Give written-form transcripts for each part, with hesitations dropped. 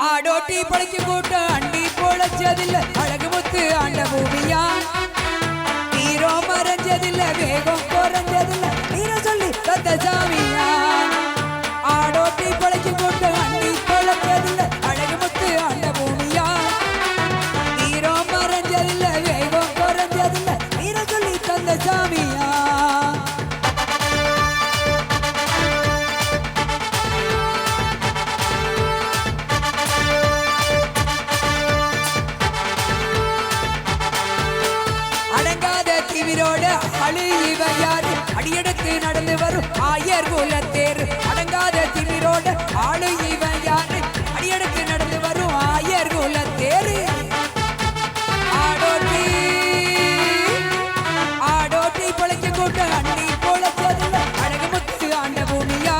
ஆடோட்டி பழைக்கு கூட்ட அண்டி பொழைச்சதில்ல அழகு முத்து ஆண்ட பூமியா நீரோ மறைஞ்சதில்ல வேகம் குறைஞ்சதில்ல நீர சொல்லி தத்த சாமியா ஆடோட்டி பழைக்கு கூட்ட அண்டி பொழைச்சதில்ல அழகு முத்து ஆண்ட பூமியா நீரோ மறைஞ்சதில்ல வேகம் குறைஞ்சதில்ல நீர சொல்லி தந்த சாமியா அடியெடுத்து நடந்து வரும் ஆயர் குலத்தேர் அடங்காத திமிரோட ஆளு இவன் யாரு அடியெடுத்து நடந்து வரும் ஆயர் குலத்தேர் ஆடோட்டி ஆடோட்டி பொழைக்க கூட்ட அண்ணி பொழைச்சதில்ல அழகு முத்து ஆண்ட பூமியா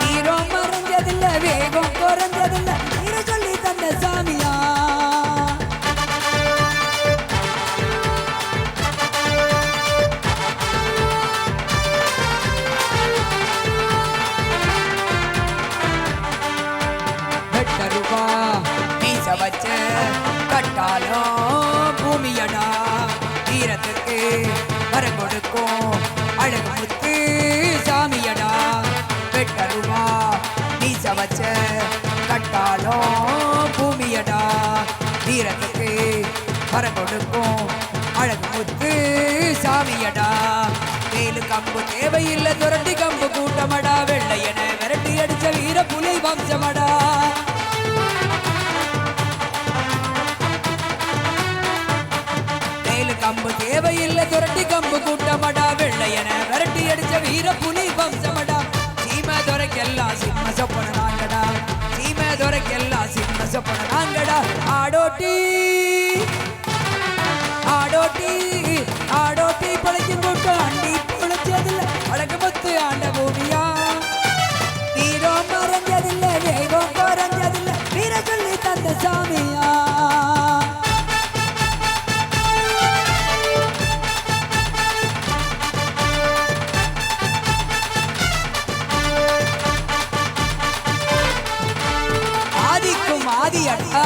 நீரோ மறைஞ்சதில்ல வேகம் குறைஞ்சதில்ல நீர சொல்லி தந்த சாமியா வச்ச கட்டாலும் பூமியடா தீரத்துக்கு வரம் கொடுக்கும் அழகு முத்து சாமியடா வெட்டருவா மீச வச்ச கட்டாலும் பூமியடா தீரத்துக்கு வரம் கொடுக்கும் அழகு முத்து சாமியடா வேலு கம்பு தேவையில்லை துரட்டி கம்பு கூட்டமடா வெள்ளையன விரட்டி அடிச்ச வீர புலி வம்சமடா கம்பு தேவையில்லை துரட்டி கம்பு கூட்டமடா வெள்ளையன விரட்டி அடிச்ச வீர புலி வம்சமடா சீமை துறைக்கெல்லாம் சிம்ம சொப்பன நாங்கடா சீமை துறைக்கெல்லாம் சிம்ம சொப்பன நாங்கடா ஆடோட்டி ஆடோட்டி ஆடோட்டி பழைக்கும் கூட்டம் அண்டி பொழைச்சதில்லை அழகு முத்து ஆண்ட பூமியா நீரோ மறைஞ்சதில்லை வேகம் குறைஞ்சதில்லை வீர சொல்லி தந்த சாமியா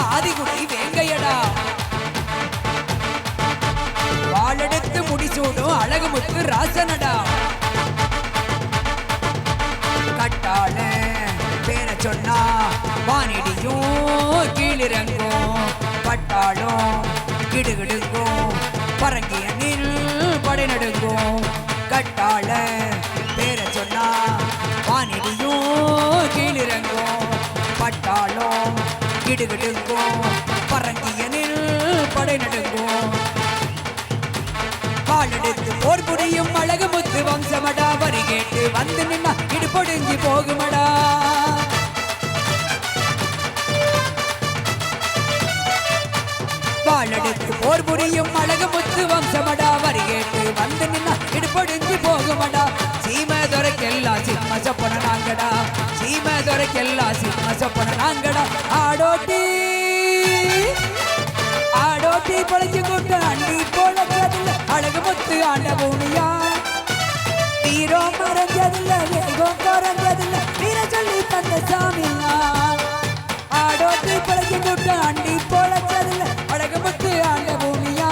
ஆதிகுடி வேங்கையடா வாழெடுத்து முடிசூடும் அழகு முத்து ராசனடா கட்டாள பேர சொன்னா வானிடியும் கீழிறங்கும் பட்டாளும் கிடுகிடுங்கும் பரங்கிய நில் படை நடுங்கும் கட்டாள பேர சொன்னா வானிடியும் கீழிறங்கும் பட்டாளும் கிடுகிடுங்கும் பரங்கியனில் படை நடுங்கும் பாலெடுத்து போர் புரியும் அழகு முத்து வம்சமடா வரி கேட்டு வந்து நின்னா இடுபொடுங்கி போகுமடா பாலெடுத்து போர் புரியும் அழகு முத்து வம்சமடா வரி கேட்டு வந்து நின்னா இடுபொடுங்கி போகுமடா சீமை துறைக்கெல்லாம் சிம்ம சொப்பன நாங்கடா சீமை துறைக்கெல்லாம் சிம்ம சொப்பன நாங்கடா ஆடோட்டி ஆடோட்டி பொழைச்சு கூட்ட அண்டி பொழைச்சதில்ல அழகு முத்து ஆண்ட பூமியா நீரோ மறைஞ்சதில்ல வேகம் குறைஞ்சதில்ல வீர சொல்லி தந்த சாமியா ஆடோட்டி பொழைச்சு கூட்ட அண்டி பொழைச்சதில்ல அழகு முத்து ஆண்ட பூமியா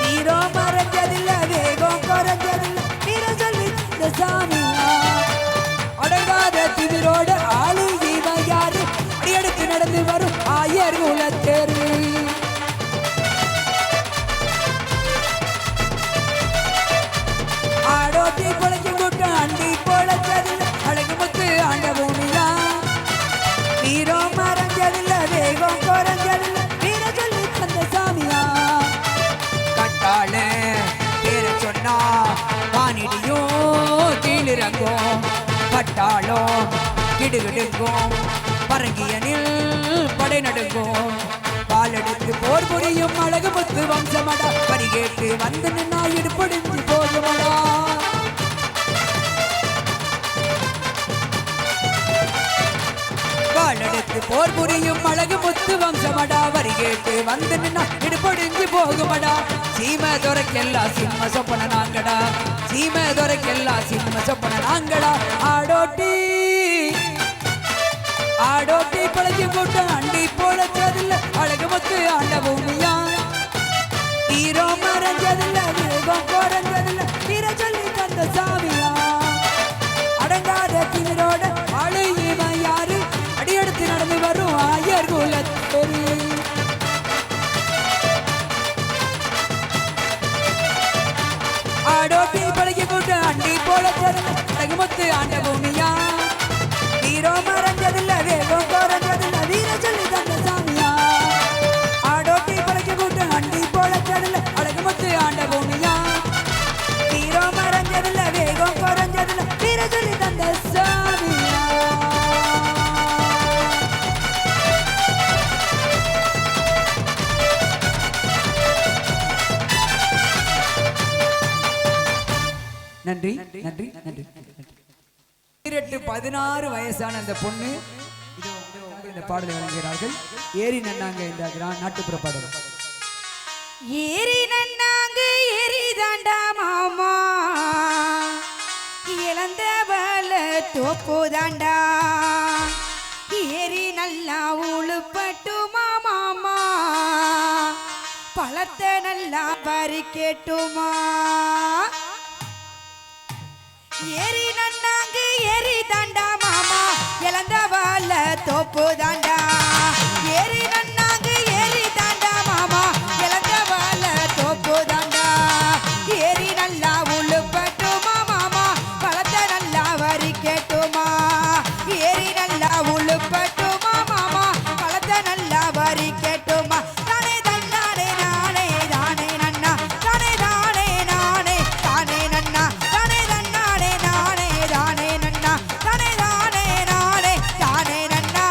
நீரோ மறைஞ்சதில்ல வேகம் குறைஞ்சதில்ல வீர சொல்லி தந்த சாமியா அடங்காத திமிரோட ஆளு இவன் யாரு அடியெடுத்து நடந்து வரும் ஆயர் குலத்தேரு ஆடோட்டி பொழைக்கும் கூட்டம் அண்டி பொழைச்சதில்லை அழகு முத்து ஆண்ட பூமியா நீரோ மறைஞ்சதில்லை வேகம் குறைஞ்சதில்லை வீர சொல்லி தந்த சாமியா கட்டாள பேர சொன்னா வானிடியும் கீழிறங்கும் பட்டாளும் கிடுகிடுங்கும் பரங்கியனில் படை நடுங்கும் பாலெடுத்து போர் புரியும் அழகு முத்து வம்சமடா வரி கேட்டு வந்து நின்னா இடுபொடிஞ்சு போகுமடா பாலெடுத்து போர் புரியும் அழகு முத்து வம்சமடா வரி கேட்டு வந்து நின்னா இடுபொடிஞ்சு போகுமடா சீமை துறைக்கெல்லாம் சிம்ம சொப்பன நாங்கடா சீமை துறைக்கெல்லாம் சிம்ம சொப்பன நாங்கடா ஆடோட்டி ஆடோட்டி பழகி போட்டு அண்டி போலச்சதில்ல அழகு முத்து ஆண்ட பூமியா ஹீரோ மறைஞ்சதில்ல வேகம் குறைஞ்சதில்ல வீர சொல்லி தந்த சாமியா அடங்காத திமிரோட ஆளு இவன் யாரு அடியெடுத்து நடந்து வரும் ஆயர் குலத்தொரு ஆடோட்டி பழகி போட்டு அண்டி போலச்சதில்ல அழகு முத்து ஆண்ட பூமியா ஹீரோ மறைஞ்சதில்ல வேகம் குறைஞ்சதில்ல வீர சொல்லி தந்த சாமியா ஆடோட்டி பழகி போட்டு அண்டி போலச்சதில்ல அழகு முத்து ஆண்ட பூமியா ஹீரோ மறைஞ்சதில்ல வேகம் குறைஞ்சதில்ல வீர சொல்லி தந்த சாமியா நன்றி நன்றி நன்றி 16 வயசான அந்த பொண்ணு இந்த பாடலை வழங்குகிறார்கள் ஏரி நன்னாங்க இந்த நாட்டுப்புற பாடல் ஏரி நன்னாங்க ஏரி தாண்டா மாமா இழந்த பல தோப்பு தாண்டா ஏரி நல்லா உழுப்பட்டுமா மாமா பழத்தை நல்லா பறிக்கட்டுமா ஏரி நன்னாங்க ஏரி தாண்டா மாமா இழந்த வாழ தோப்பு தாண்டா ஏரி நன்னாங்க ஏரி தாண்டா மாமா இழந்த வாழ தோப்பு தாண்டா ஏரி நல்லா உழுப்பட்டுமா மாமா பழத்தை நல்லா வரிக்கட்டுமா ஏரி நல்லா உழுப்பட்டுமா மாமா பழத்தை நல்லா வரிக்கட்டுமா தானே தன்னானே நானே தானே நன்னா தானே தானே நானே தானே நன்னா தானே தன்னானே நானே தானே நன்னா தானே தானே நானே தானே நன்னா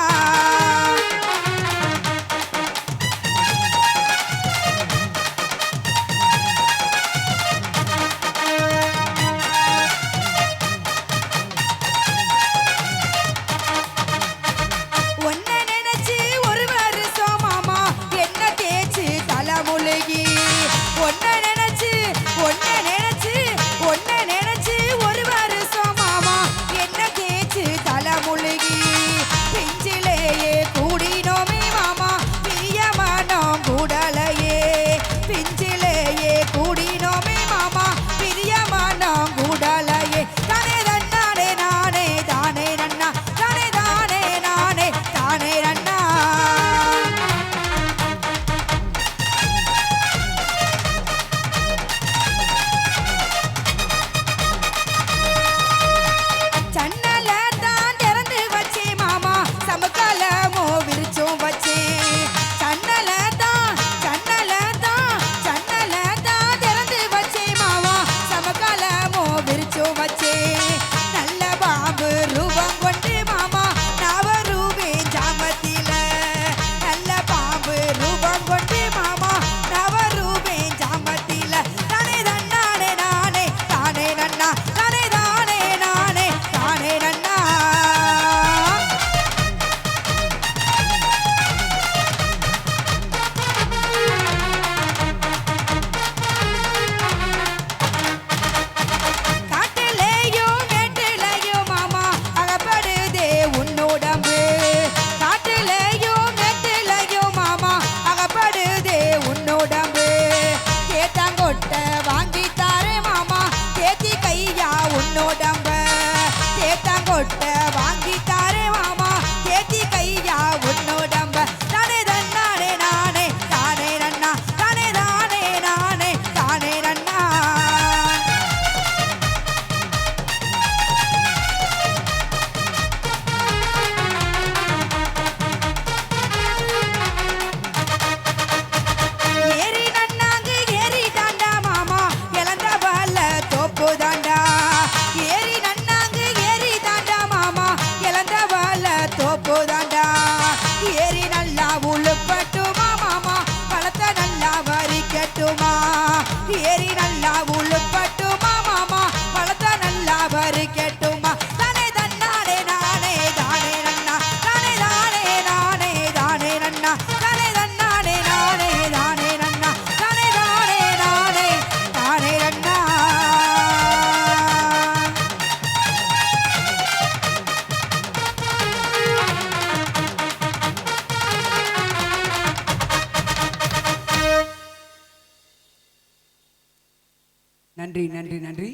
நன்றி நன்றி நன்றி.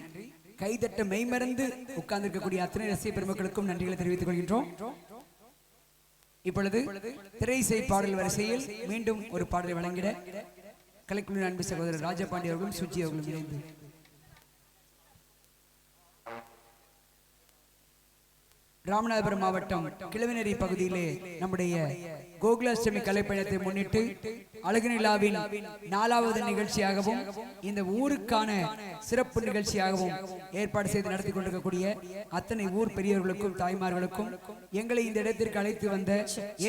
கைதட்ட மெய்மறந்து உட்கார்ந்திருக்கக்கூடிய அத்தனை ரசிக பெருமக்களுக்கும் நன்றிகளை தெரிவித்துக் கொள்கின்றோம். இப்பொழுது திரைசை பாடல் வரிசையில் மீண்டும் ஒரு பாடலை வழங்கிட கலைக்குழு அன்பு சகோதரர் ராஜபாண்டி அவர்களும் சுஜி அவர்களும் இணைந்து ராமநாதபுரம் மாவட்டம் கிழவனேரி பகுதியிலே நம்முடைய கோகுலாஷ்டமி கலைப்பயணத்தை முன்னிட்டு அழகு நிலாவின் 4வது நிகழ்ச்சியாகவும் இந்த ஊருக்கான சிறப்பு நிகழ்ச்சியாகவும் ஏற்பாடு செய்து நடத்தி கொண்டிருக்கக்கூடிய அத்தனை ஊர் பெரியவர்களுக்கும் தாய்மார்களுக்கும் எங்களை இந்த இடத்திற்கு அழைத்து வந்த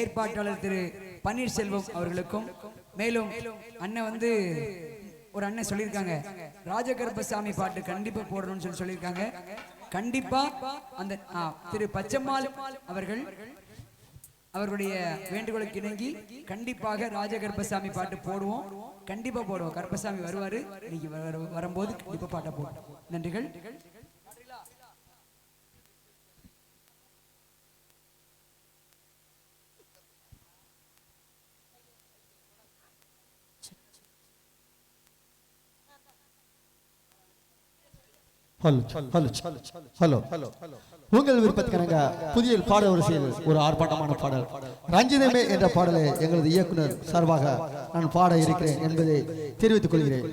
ஏற்பாட்டாளர் திரு பன்னீர்செல்வம் அவர்களுக்கும் மேலும் அண்ணன் ஒரு அண்ணன் சொல்லியிருக்காங்க ராஜகர்பசாமி பாட்டு கண்டிப்பா போடணும்னு சொல்லியிருக்காங்க. கண்டிப்பா அந்த திரு பச்சம்மாள் அவர்கள் அவர்களுடைய வேண்டுகோளுக்கு இணங்கி கண்டிப்பாக ராஜகர்பசாமி பாட்டு போடுவோம். கண்டிப்பா போடுவோம். கர்பசாமி வருவாரு. இன்னைக்கு வரும்போது கண்டிப்பா பாட்டை போடுவோம். நன்றிகள். உங்கள் விருப்பத்துக்கான புதிய பாட வரிசையில் ஒரு ஆர்ப்பாட்டமான பாடல் ரஞ்சிதமே என்ற பாடலை எங்களது இயக்குனர் சார்பாக நான் பாட இருக்கிறேன் என்பதை தெரிவித்துக் கொள்கிறேன்.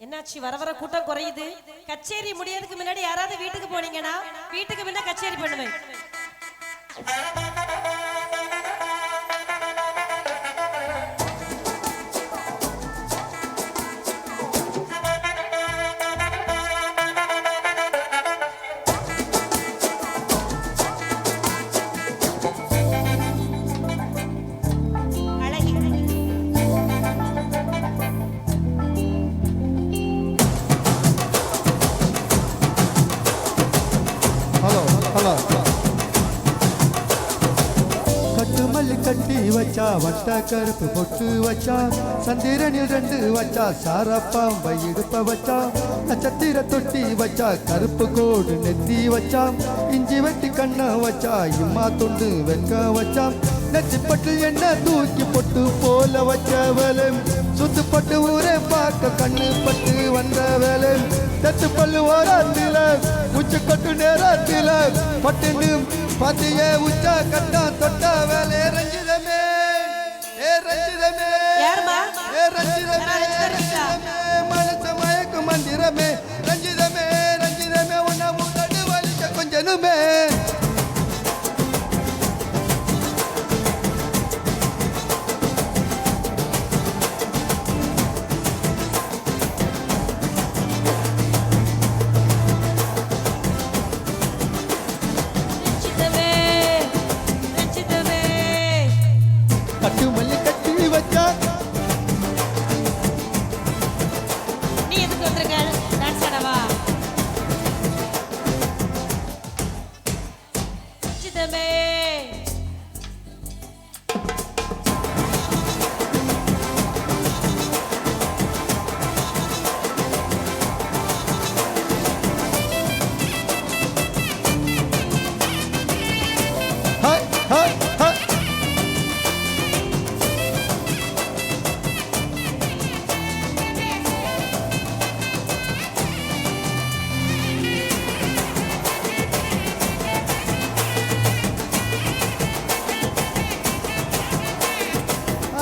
என்னாச்சு வர வர கூட்டம் குறையுது. கச்சேரி முடியறதுக்கு முன்னாடி யாராவது வீட்டுக்கு போனீங்கன்னா வீட்டுக்கு முன்ன கச்சேரி பண்ணுவேன். கட்டி வச்சா வட்ட கருப்பு பொட்டு வச்சா சந்திரனில் 2 வச்சா சாரப்பாம்பை இடுப்ப வச்சா நட்சத்திர தொட்டி வச்சா கருப்பு கோடு நெத்தி வச்சா இஞ்சி வெட்டி கண்ண வச்சா இம்மா துண்டு வெக்க வச்சா நெச்சிப்பட்டு என்ன தூக்கி பொட்டு போல வச்சவளே சுத்துப்பட்டு ஊரே பார்க்க கண்ணு பட்டு வந்தவளே தத்து பல்லு ஓரத்தில உச்சி கட்டு நேரத்தில பட்டுன்னு பாத்தியே உச்சா கட்டா தொட்ட வேலை ரஞ்சிதமே ரஞ்சிதமே ரஞ்சிதமே மனச மயக்கு மந்திரமே ரஞ்சிதமே ரஞ்சிதமே உன்னை மூத்தடு வலிக்க கொஞ்சனுமே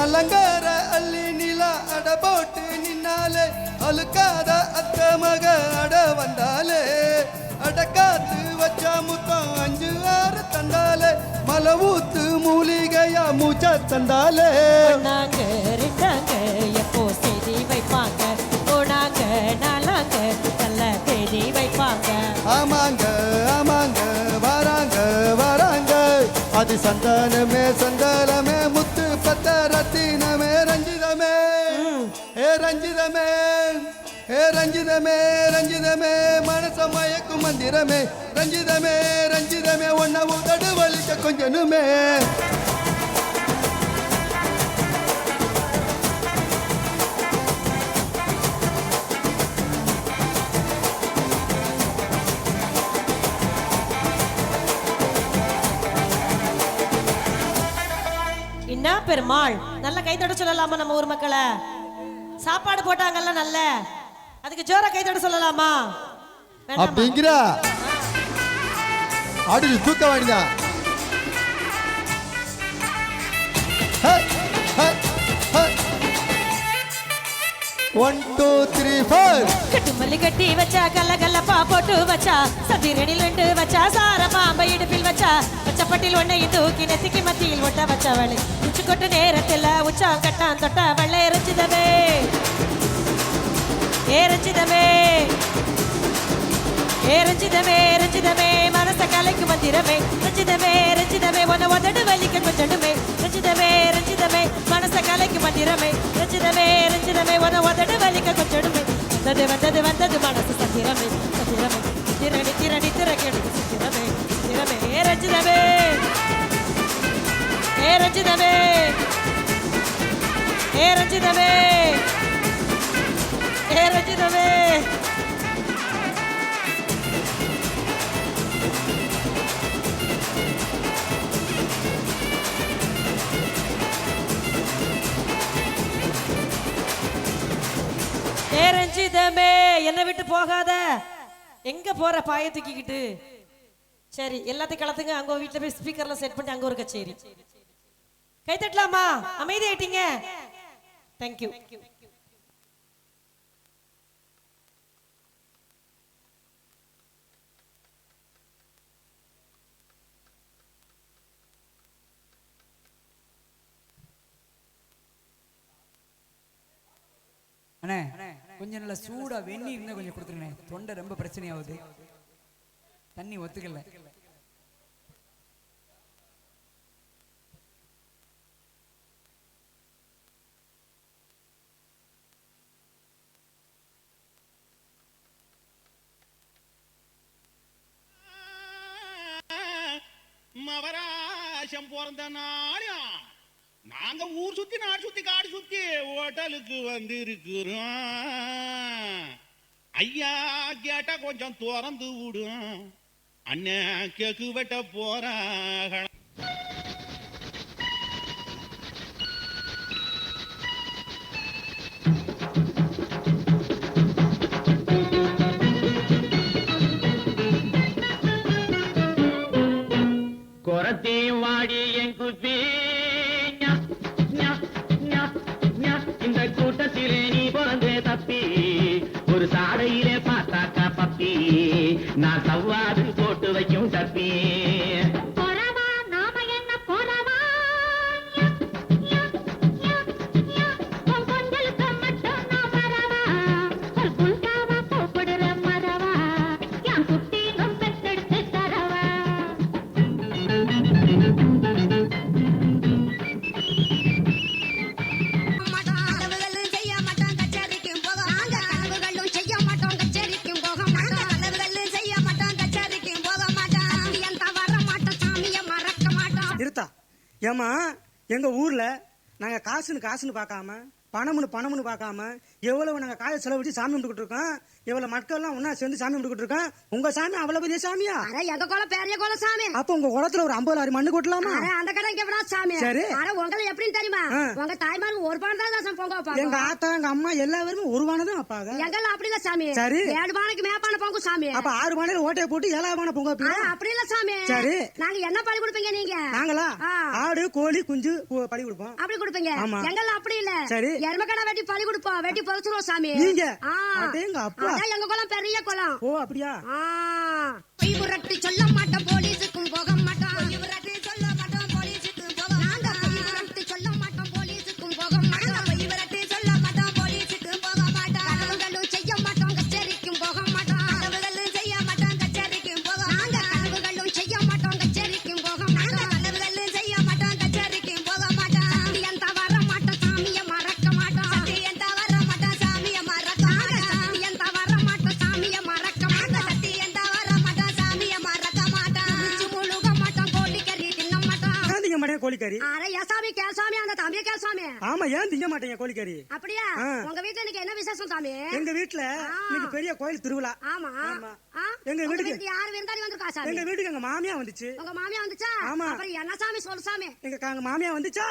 அலங்கார அள்ளி நிலா அட போட்டு நின்னாலே அழுக்காத அத்த மக அட வந்தாலே அடக்காத்து வச்சா முத்தம் 5 6 தந்தாலே மலை ஊத்து மூலிகையா மூச்சா தந்தாலே நாங்க ரெண்டாங்க எப்போ செய்தி வைப்பாங்க போனாங்க நாளாங்க நல்ல தேதி வைப்பாங்க ஆமாங்க ஆமாங்க வராங்க வராங்க அது சந்தானமே சந்தானமே முத்து பத்த ரத்தினமே ரஞ்சிதமே ரஞ்சிதமே ரஞ்சிதமே ரஞ்சிதமே மனச மயக்கும் மந்திரமே ரஞ்சிதமே ரஞ்சிதமே ஒன்ன உதடு வலிக்க கொஞ்சனுமே என்ன பெருமாள் நல்ல கைத்தொட சொல்லலாமா நம்ம ஊர் மக்களை சாப்பாடு போட்டாங்கல்ல நல்ல அதுக்கு ஜோரா கை தட்ட சொல்லலாமா? அப்படிங்கிற ஆடி தூக்க வேண்டியதான். 1 2 3 4 கட்டு மல்லி கட்டி வச்சா கல்ல கல்லப்பா போட்டு வச்சா சதிரணில் 2 வச்சா சார பாம்பை இடுப்பில் வச்சா பச்சப்பட்டில் ஒன்னை தூக்கி நெத்திக்கு மத்தியில் ஒட்ட வச்சவளை உச்சி கொட்டு நேரத்தில் உச்சாம் கட்டான் தொட்ட வெள்ளை எரிச்சிதமே ஏரஞ்சிதமே ஏரஞ்சிதமே ரஞ்சிதமே மனச கலைக்கு மந்திரமே ரஞ்சிதமே ரஞ்சிதமே உன உதடு வலிக்க கொஞ்சடுமே ரஞ்சிதமே ரஞ்சிதமே மனச கலைக்கு மந்திரமே ரஞ்சிதமே ரஞ்சிதமே உன உதடு வலிக்க கொஞ்சடுமே வந்தது வந்தது வந்தது மனசு சந்திரமே சந்திரமே திரணி திரணி திறக்கெடுக்கு சந்திரமே சந்திரமே ரஞ்சிதமே ரஞ்சிதமே ரஞ்சிதமே ரஞ்சிதமே ரஞ்சிதமே என்னை விட்டு போகாத. எங்க போற பாய தூக்கிக்கிட்டு? சரி எல்லாத்தையும் கலத்துங்க. அங்க வீட்டுல போய் ஸ்பீக்கர்ல செட் பண்ணிட்டு அங்க ஒரு கச்சேரி. கை தட்டலாமா? அமைதி ஆயிட்டீங்க. தேங்க்யூ. அண்ணே கொஞ்சம் நல்ல சூடா வெந்நீர் இருந்தா கொஞ்சம் கொடுத்துருங்கண்ணே. தொண்டை ரொம்ப பிரச்சனையாகுது, தண்ணி ஒத்துக்கல. மவராசம் பிறந்த நாளும் நாங்க ஊர் சுத்தி நாடு சுத்தி காடு சுத்தி ஹோட்டலுக்கு வந்து இருக்கிறோம். ஐயா கேட்டா கொஞ்சம் திறந்து விடும். அண்ணன் கேக்கு வெட்ட போறாங்க. கொரத்தே வாடி என் குப்பி இந்த கூட்டத்திலே நீ பிறந்தே தப்பி ஒரு சாடையிலே பார்த்தாக்கா பப்பி நான் சவ்வாது போட்டு வைக்கும் தப்பி ஏமா எங்க ஊர்ல நாங்க காசுன்னு பார்க்காம பணம்னு பார்க்காம எவ்வளவு நாங்க காய செலவிட்டு சாமி கும்பிட்டுக்கிட்டு இருக்கோம். எவ்வளவு மக்கள் எல்லாம் ஒன்னா சேர்ந்து சாமி கும்பிட்டுக்கிட்டு இருக்கோம். உங்க சாமி அவ்வளவு பெரிய சாமியா? எங்க குளம் பெரிய குளம் சாமி. அப்ப உங்க குளத்துல ஒரு 50 லாரி மண்ணு கொட்டலாமா? அந்த கடை இங்க சாமி. சரி உங்களை எப்படின்னு தெரியுமா? உங்க தாய்மார் ஒரு பானை தான் பொங்க வைப்பாங்க. எங்க ஆத்தா எங்க அம்மா எல்லாரும் ஒரு பானை தான் வைப்பாங்க. எங்கெல்லாம் அப்படி இல்ல சாமி. சரி 7 பானைக்கு மேப்பான பொங்கு சாமி. அப்ப 6 பானையில ஓட்டையை போட்டு 7ஆவது பானை பொங்க வைப்பீங்க? அப்படி இல்ல சாமி. சரி நாங்க என்ன பழி கொடுப்பீங்க நீங்க? நாங்களா ஆடு கோழி குஞ்சு பழி கொடுப்போம். அப்படி கொடுப்பீங்க? எங்கெல்லாம் அப்படி இல்ல. சரி எருமக்கடை வெட்டி பழி கொடுப்போம், வெட்டி பொறுத்துருவோம் சாமி. நீங்க எங்க அப்பா எங்க குளம் பெரிய குளம். ஓ அப்படியா? பொய் புரட்டி சொல்ல மாட்டோம், போலீஸுக்கும் போக மாட்டோம். பொய் புரட்டி சொல்ல மாட்டோம், போலீஸுக்கும் போக மாட்டோம். பொய் புரட்டி சொல்ல மாட்டோம், போலீஸுக்கும் போக மாட்டோம். பொய் புரட்டி சொல்ல மாட்டோம், போலீஸுக்கும் போக மாட்டோம். கனவுகளும் செய்ய மாட்டோம், கச்சேரிக்கும் போக மாட்டோம். கனவுகளும் செய்ய மாட்டோம், கச்சேரிக்கும் போக மாட்டோம். கனவுகளும் செய்ய மாட்டோம், கச்சேரிக்கும் போக மாட்டோம். கனவுகளும் செய்ய மாட்டோம், கச்சேரிக்கும் போக மாட்டோம். சத்தியம் தவற மாட்டோம், சாமியை மறக்க மாட்டோம். சத்தியம் தவற மாட்டோம், சாமியை மறக்க மாட்டோம். சத்தியம் தவற மாட்டோம், சாமியை மறக்க மாட்டோம். சத்தியம் தவற மாட்டோம், சாமியை மறக்க மாட்டோம். குச்சி முழுக மாட்டோம், கோழிக்கறி தின்ன மாட்டோம். திங்க மாட்டேன் கோழிக்கறி. சாமி கேள் சாமி, அந்த தம்பியை கேள் சாமி. ஆமா ஏன் திங்க மாட்டேங்க கோழிக்கறி? அப்படியா? உங்க வீட்டுல இன்னைக்கு என்ன விசேஷம் சாமி? எங்க வீட்டுல இன்னைக்கு பெரிய கோயில் திருவிழா. ஆமா எங்க வீட்டுக்கு யாரு விருந்தாளி வந்திருக்கா சாமி? எங்க வீட்டுக்கு எங்க மாமியா வந்துச்சு. உங்க மாமியா வந்துச்சா? ஆமா. அப்புறம் என்ன சாமி சொல்லு சாமி. எங்க மாமியா வந்துச்சா?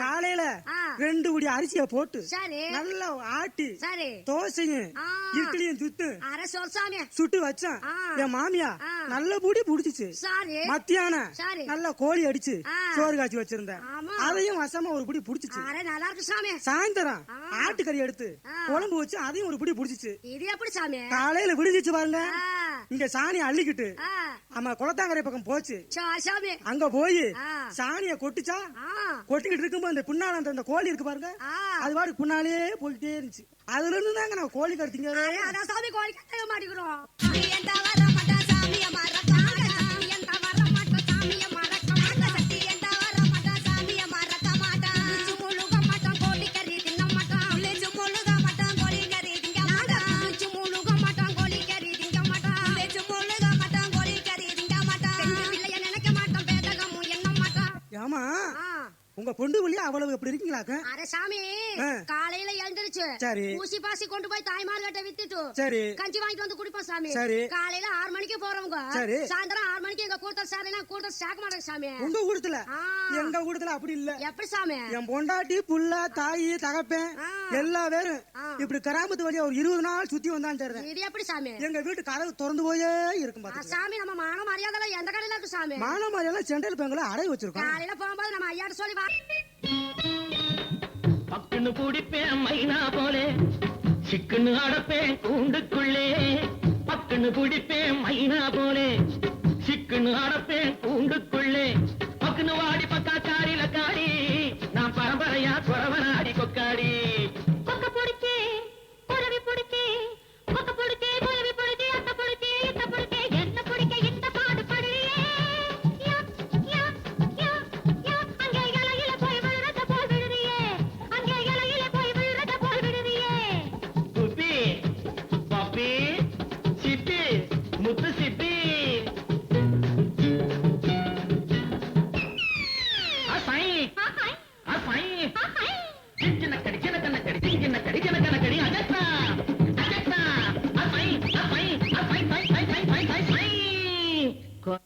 காலையில ஆ. 2 புடி அரிசிய போட்டு சரி நல்லா ஆட்டி சரி தோசையும் ஆ. இட்லியும் சுத்து அரை சொல் சாமி சுட்டு வச்சேன் ஆ. என் மாமியா ஆ. நல்ல புடி புடிச்சிச்சு சரி மத்தியானம் சரி நல்லா கோழி அடிச்சு ஆ. சோறு காய்ச்சி வச்சிருந்தேன் ஆமா. அதையும் வசமா ஒரு புடி புடிச்சிச்சு அரை நல்லா இருக்கு சாமி சாயந்தரம் ஆ. ஆட்டுக்கறி எடுத்து ஆ. குழம்பு வச்சு அதையும் ஒரு புடி புடிச்சிச்சு இது எப்படி சாமி காலையில விடுதிச்சு பாருங்க ஆ. இங்க சாணி அள்ளிக்கிட்டு ஆ. ஆமா குளத்தாங்கரை பக்கம் போச்சு சரி சாமி அங்க போய் ஆ. சாணிய கொட்டுச்சா ஆ. கொட்டிக்கிட்டு இருக்கும்போது அந்த பின்னால அந்த கோழி இருக்கு பாருங்க ஆ. அது பாட்டு பின்னாலே போயிட்டே இருந்துச்சு அதுல இருந்து தாங்க நான் கோழி கருத்திங்க அரை அதான் சாமி கோழி கட்ட மாட்டேங்கிறோம் எந்த வர மாட்டா சாமிய மறக்காம சாமி எந்த வர மாட்டா சாமிய மறக்க மாட்டா சக்தி எந்த வர மாட்டா சாமிய மறக்க மாட்டா உச்சு முழுக மாட்டான் கோழி கறி தின்ன மாட்டான் உச்சு முழுக மாட்டான் கோழி கறி திங்க மாட்டான் உச்சு முழுக மாட்டான் கோழி கறி திங்க மாட்டான் உச்சு முழுக மாட்டான் கோழி கறி திங்க மாட்டான் பிள்ளைய நினைக்க மாட்டான் பேதகமும் எண்ண மாட்டான் ஏமா ஆ. உங்க பொண்டு வழியா அவ்வளவு எப்படி இருக்கீங்களாக்க அரை சாமி ஆ. காலையில எழுந்திருச்சு சரி. ஊசி பாசி கொண்டு போய் தாய்மார்கிட்ட வித்துட்டு சரி கஞ்சி வாங்கிட்டு வந்து குடிப்போம் சாமி சரி. காலையில 6 மணிக்கு போறவங்க சரி. சாயந்தரம் 6 மணிக்கு எங்க கூட்டல் சாரினா கூட்டல் சேர்க்க மாட்டாங்க சாமி உங்க கூடத்துல ஆ. எங்க கூடத்துல அப்படி இல்ல எப்படி சாமி என் பொண்டாட்டி புள்ள தாயி தகப்பேன் ஆ. எல்லா பேரும் ஆ. இப்படி கிராமத்து வழியா ஒரு 20 நாள் சுத்தி வந்தான் தெரியுது இது எப்படி சாமி எங்க வீட்டு கதவு திறந்து போயே இருக்கும் பாத்துக்க சாமி நம்ம மான மரியாதை எந்த கடையில இருக்கு சாமி மானமாரி எல்லாம் செண்டல் பேங்கள அடை வச்சிருக்கோம் காலையில போகும்போது நம்ம ஐயாட்ட சொல்லி வா பக்குன்னு பிடிப்பேன் மைனா போலே சிக்குன்னு அடப்பேன் கூண்டுக்குள்ளே பக்குன்னு பிடிப்பேன் மைனா போலே சிக்குன்னு அடப்பேன் கூண்டுக்குள்ளே பக்குன்னு வாடி பக்கா காரில காடி நான் பரம்பரையா குறவனாடி கொக்காடி கொக்க பிடிச்சி குறவி பிடிச்சி கொக்க பிடிச்சி குறவி பிடிச்சி அத்த பிடிச்சி இத்த பிடிச்சி என்ன பிடிக்க இந்த பாடு படுறியே அங்கே இலையில போய் விழுறத போல் விழுறியே அங்கே இலையில போய் விழுறத போல் விழுறியே குப்பி பப்பி சிப்பி முத்து சிப்பி அசை அசை சின்ன கடி சின்ன கண்ண கடி சின்ன கடி சின்ன கண்ண கடி அஜத்தா அஜத்தா அசை அசை அசை சை சை சை சை சை சை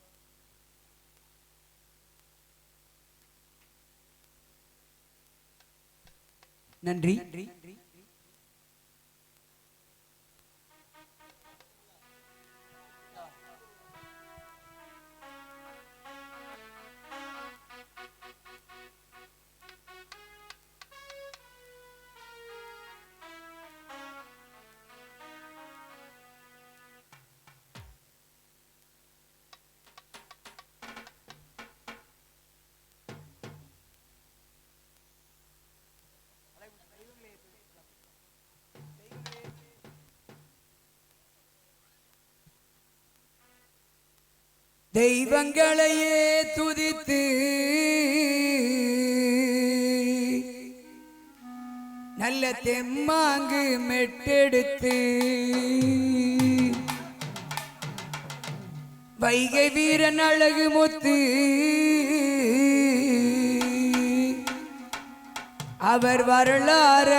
நன்றி. தெய்வங்களையே துதித்து நல்ல தெம்மாங்கு மெட்டெடுத்து வைகை வீரன் அழகு முத்து அவர் வரலாற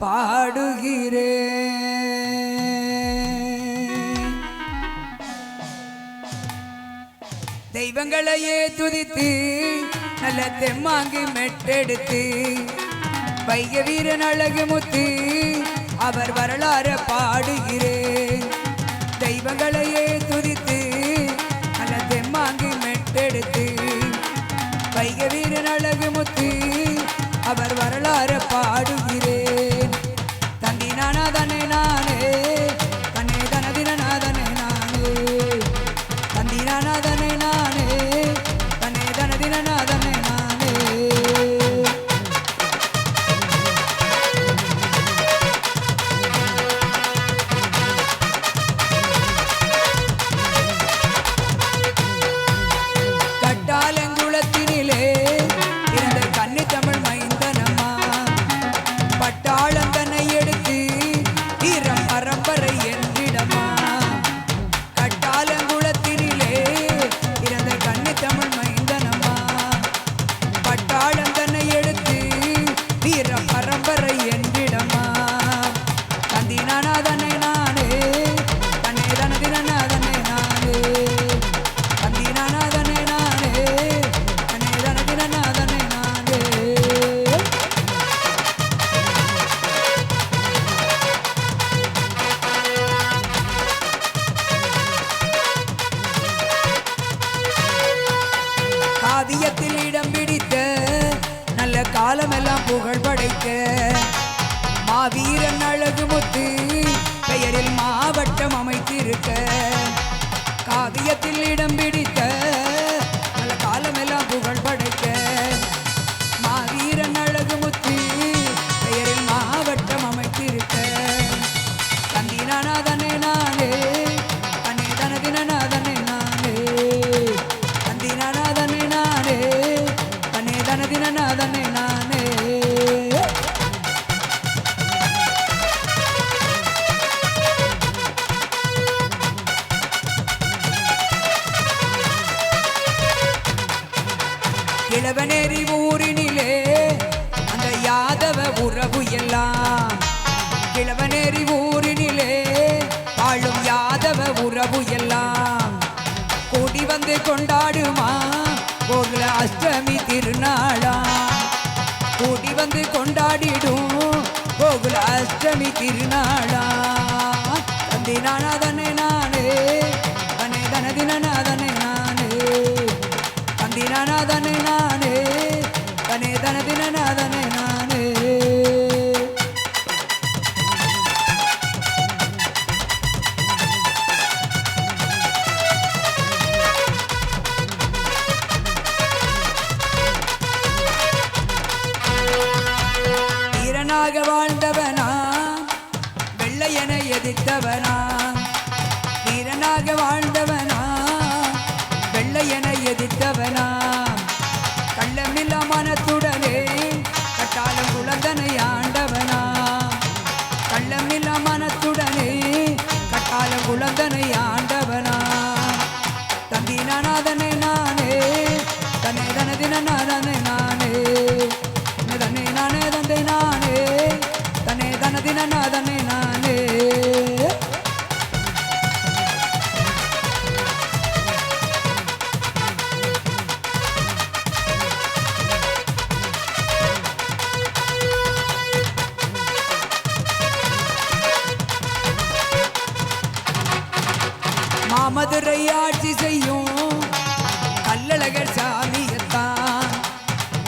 பாடுகிறேன். தெய்வங்களையே துதித்து நல்ல தெம்மாங்கு மெட்டெடுத்து வைகை வீரன் அழகு முத்து அவர் வரலாற பாடுகிறேன். தெய்வங்களையே துதித்து நல்ல தெம்மாங்கு மெட்டெடுத்து வைகை வீரன் அழகு முத்து அவர் வரலாற பாடுகிறேன். தந்தி நானே நானே தன்னே தனதினாதனே நானே தந்தி நானே நானே தன்னே தனதினாதனே நானே. கட்டாலங்குளத்தினிலே இருந்த கன்னி தமிழ் மைந்தனம்மா புகழ் படைக்க மாவீரன் அழகு முத்து பெயரில் மாவட்டம் அமைத்திருக்க காவியத்தில் இடம் பிடித்த பல காலமெல்லாம் புகழ் படைக்க மாவீரன் அழகு முத்து பெயரில் மாவட்டம் அமைத்திருக்க தந்தினானாதனே நானே தனே தனதினாதனே நானே தந்தினானாதனே நானே தனே தனதினாதனே நானே இளவனேரி ஊரினிலே அந்த யாதவ உறவு எல்லாம் இளவனேரி ஊரினிலே வாழும் யாதவ உறவு எல்லாம் கூடி வந்து கொண்டாடுமா கோகுல அஷ்டமி திருநாளா கூடி வந்து கொண்டாடிடும் கோகுல அஷ்டமி திருநாளா தந்தினானதனே நானே தனே தனதினாதனே நானே தந்தினானதனே நானே தனே தனதினாதனே நானே வீரனாக வாழ்ந்தவனா வெள்ளையனை எதிர்த்தவனா வீரனாக வாழ்ந்தவனா வெள்ளையனை எதிர்த்தவனா கள்ளமில்லா மனத்துடனே கட்டாளம் குழந்தனை ஆண்டவனா கள்ளமில்லா மனத்துடனே கட்டாளம் குழந்தனை ஆண்டவனா தந்தினானாதனே நானே தனே தனதினாதனே நானே தனே நானே தந்தை நானே தனே தனதினாதனே நானே மாமதுரை ஆட்சி செய்யும் கல்லழகர் சாமியத்தான்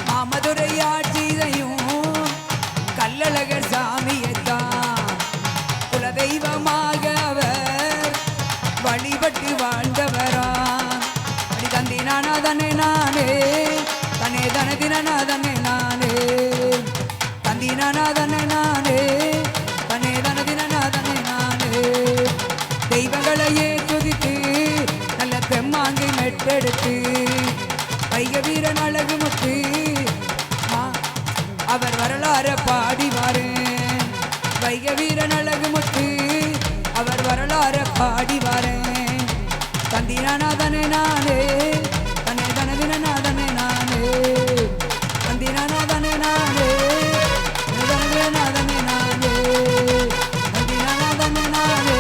மாமதுரை ஆட்சி செய்யும் கல்லழகர் சாமியத்தான் குலதெய்வமாக அவர் வழிபட்டு வாழ்ந்தவரா அடி தந்தினானதனே நானே தனே தனதினாதனே நானே தந்தினானதனே நானே தனே தனதினாதனே நானே தெய்வங்களையே துதித்து நல்ல பெம்மாங்கை மெட்டெடுத்து வைக வீரன் அழகு முத்து அவர் வரலாற பாடிவாரு வைக வீரன் அழகு முத்து அவர் வரலாற பாடிவாரு தந்தினானதனே நானே தனே தனதினாதனே நானே தந்தினானதனே நானே தனதினாதனே நானே தந்தினானதனே நானே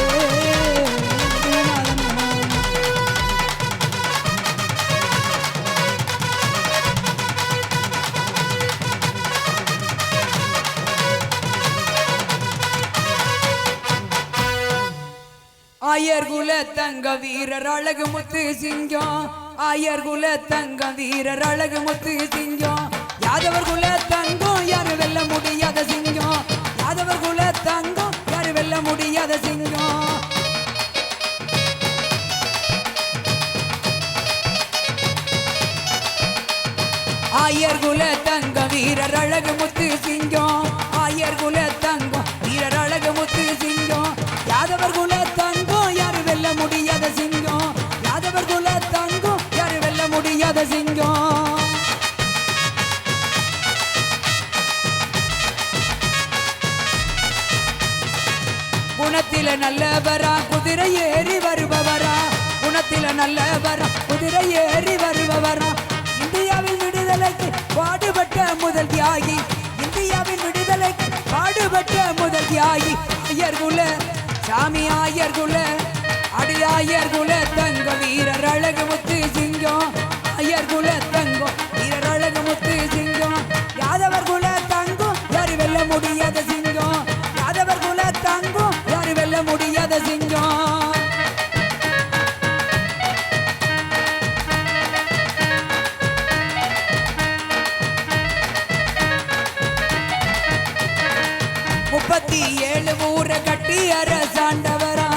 ஆயர் குல தங்க வீரர் அழகு முத்து சிங்கம் ஆயர் குல தங்க வீரர் அழகு முத்து சிங்கம் யாதவர் குல தங்கம் யாரு வெல்ல முடியாத சிங்கம் யாதவர் குல தங்கம் யாரு வெல்ல முடியாத சிங்கம் ஆயர் குல தங்க வீரர் அழகு முத்து சிங்கம் ஆயர் குல தங்கம் வீரர் அழகு முத்து சிங்கம் யாதவர் குல தங்கம் யாரு வெல்ல முடியாத சிங்கம் யாதவர் குல தங்கம் யாரு வெல்ல முடியாத சிங்கம் குணத்தில நல்லவரா குதிரை ஏறி வருபவரா குணத்தில நல்லவரா குதிரை ஏறி வருபவரா இந்தியாவின் விடுதலைக்கு பாடுபட்ட முதல் தியாகி இந்தியாவின் விடுதலைக்கு பாடுபட்ட முதல் தியாகி ஐயர் குல சாமி ஆயர் குல அடி ஆயர் குல தங்க வீரர் அழகு முத்து சிங்கம் ஐயர் குல தங்கம் வீரர் அழகு முத்து சிங்கம் யாதவர் குல தங்கம் யாரு வெல்ல முடியாத சிங்கம் யாதவர் குல தங்கம் யாரு வெல்ல முடியாத சிங்கம் 37 ஊரை கட்டி அரசாண்டவரா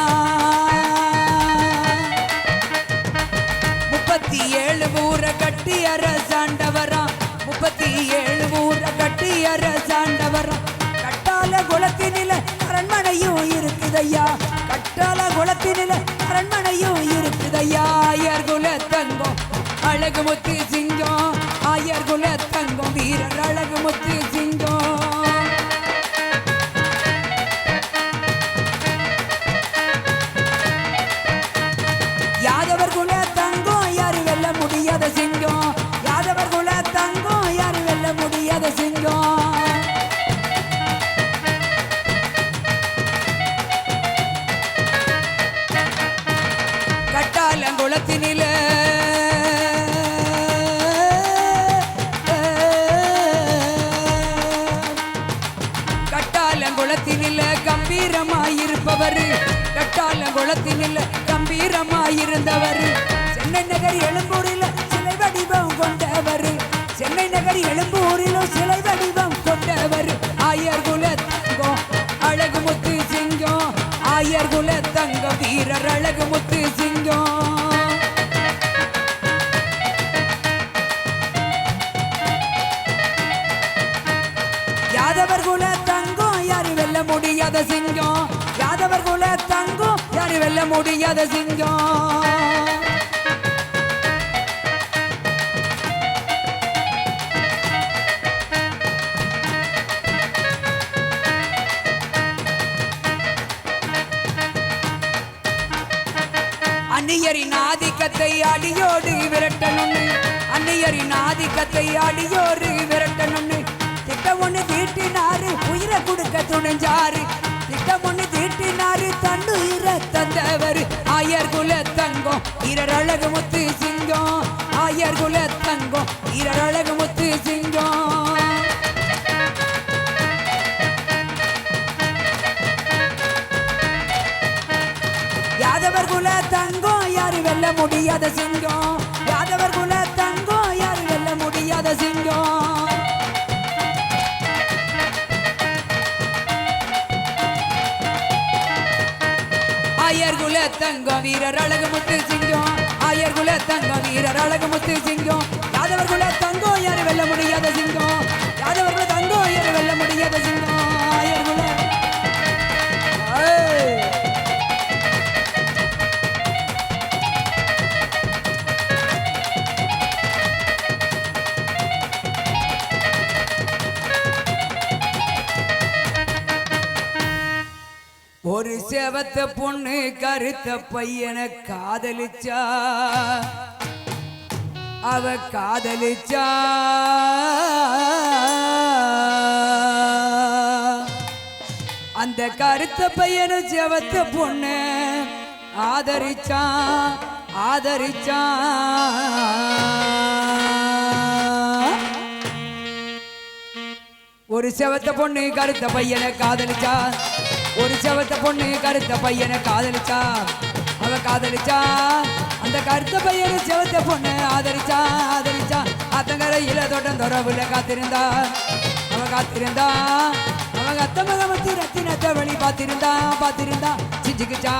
37 ஊரை கட்டி அரசாண்டவரா 37 ஊரை கட்டி அரசாண்டவரா கட்டால குளத்தினில அரண்மனையும் இருக்குதையா கட்டால குளத்தினில அரண்மனையும் இருக்குதையா ஆயர் குல தங்கம் அழகு முத்து சிங்கம் ஆயர் குல தங்கம் வீரர் அழகு முத்து சிங்கம் யாதவர் குல தங்கம் யாரு வெல்ல முடியாத சிங்கம் யாதவர் குல தங்கம் யாரு வெல்ல முடியாத சிங்கம் கட்டாலங்குளத்தினில கட்டாலங்குளத்தினில கம்பீரமாயிருப்பவர் கட்டாலங்குளத்தினில கம்பீரமாயிருந்தவர் சென்னை நகர் எழும்பூரில் சிலை வடிவம் கொண்டவர் சென்னை நகர் எழும்பூரிலும் சிலை வடிவம் கொண்டவர் ஆயர் குல தங்கம் அழகு முத்து சிங்கம் ஆயர் குல தங்கம் வீரர் அழகு முத்து சிங்கம் யாதவர் குல தங்கம் யாரு வெல்ல முடியாத சிங்கம் யாதவர் குல தங்கம் யாரு வெல்ல முடியாத சிங்கம் அந்நியரின் ஆதிக்கத்தை அடியோடு விரட்டணும்னு அந்நியரின் ஆதிக்கத்தை அடியோடு விரட்டணும்னு திட்டம் ஒண்ணு தீட்டினாரு உயிரை கொடுக்க துணிஞ்சாரு திட்டம் ஒண்ணு தீட்டினாரு தன்னுயிரை தந்தவர் ஆயர் குல தங்கம் வீரர் அழகு முத்து சிங்கம் ஆயர் குல தங்கம் வீரர் அழகு முத்து சிங்கம் யாதவர் குல தங்கம் யாரு வெல்ல முடியாத சிங்கம் யாதவர் குல தங்கம் யாரு வெல்ல முடியாத சிங்கம் ஆயர் குல தங்கம் வீரர் அழகு முத்து சிங்கம் ஆயர் குல தங்கம் வீரர் அழகு முத்து சிங்கம் யாதவர் குல தங்கம் யாரு வெல்ல முடியாத சிங்கம் யாதவர் குல தங்கம் யாரு வெல்ல முடியாத சிங்கம் ஆயர் குல ஒரு செவத்த பொண்ணு கருத்த பையனை காதலிச்சா அவ காதலிச்சா அந்த கருத்த பையனு செவத்த பொண்ணு ஆதரிச்சா ஆதரிச்சா ஒரு செவத்த பொண்ணு கருத்த பையனை காதலிச்சா ஒரு செவத்த பொண்ணு கருத்த பையனை காதலிச்சா அவ காதலிச்சா அந்த கருத்த பையனை செவத்த பொண்ணு ஆதரிச்சா ஆதரிச்சா அத்தங்கரையில தோட்டம் தொடர்புல காத்திருந்தா அவ காத்திருந்தா அவங்க அத்த மகமத்தி ரத்தினத்தை வழி பார்த்திருந்தா பார்த்திருந்தா சிஞ்சுக்குச்சா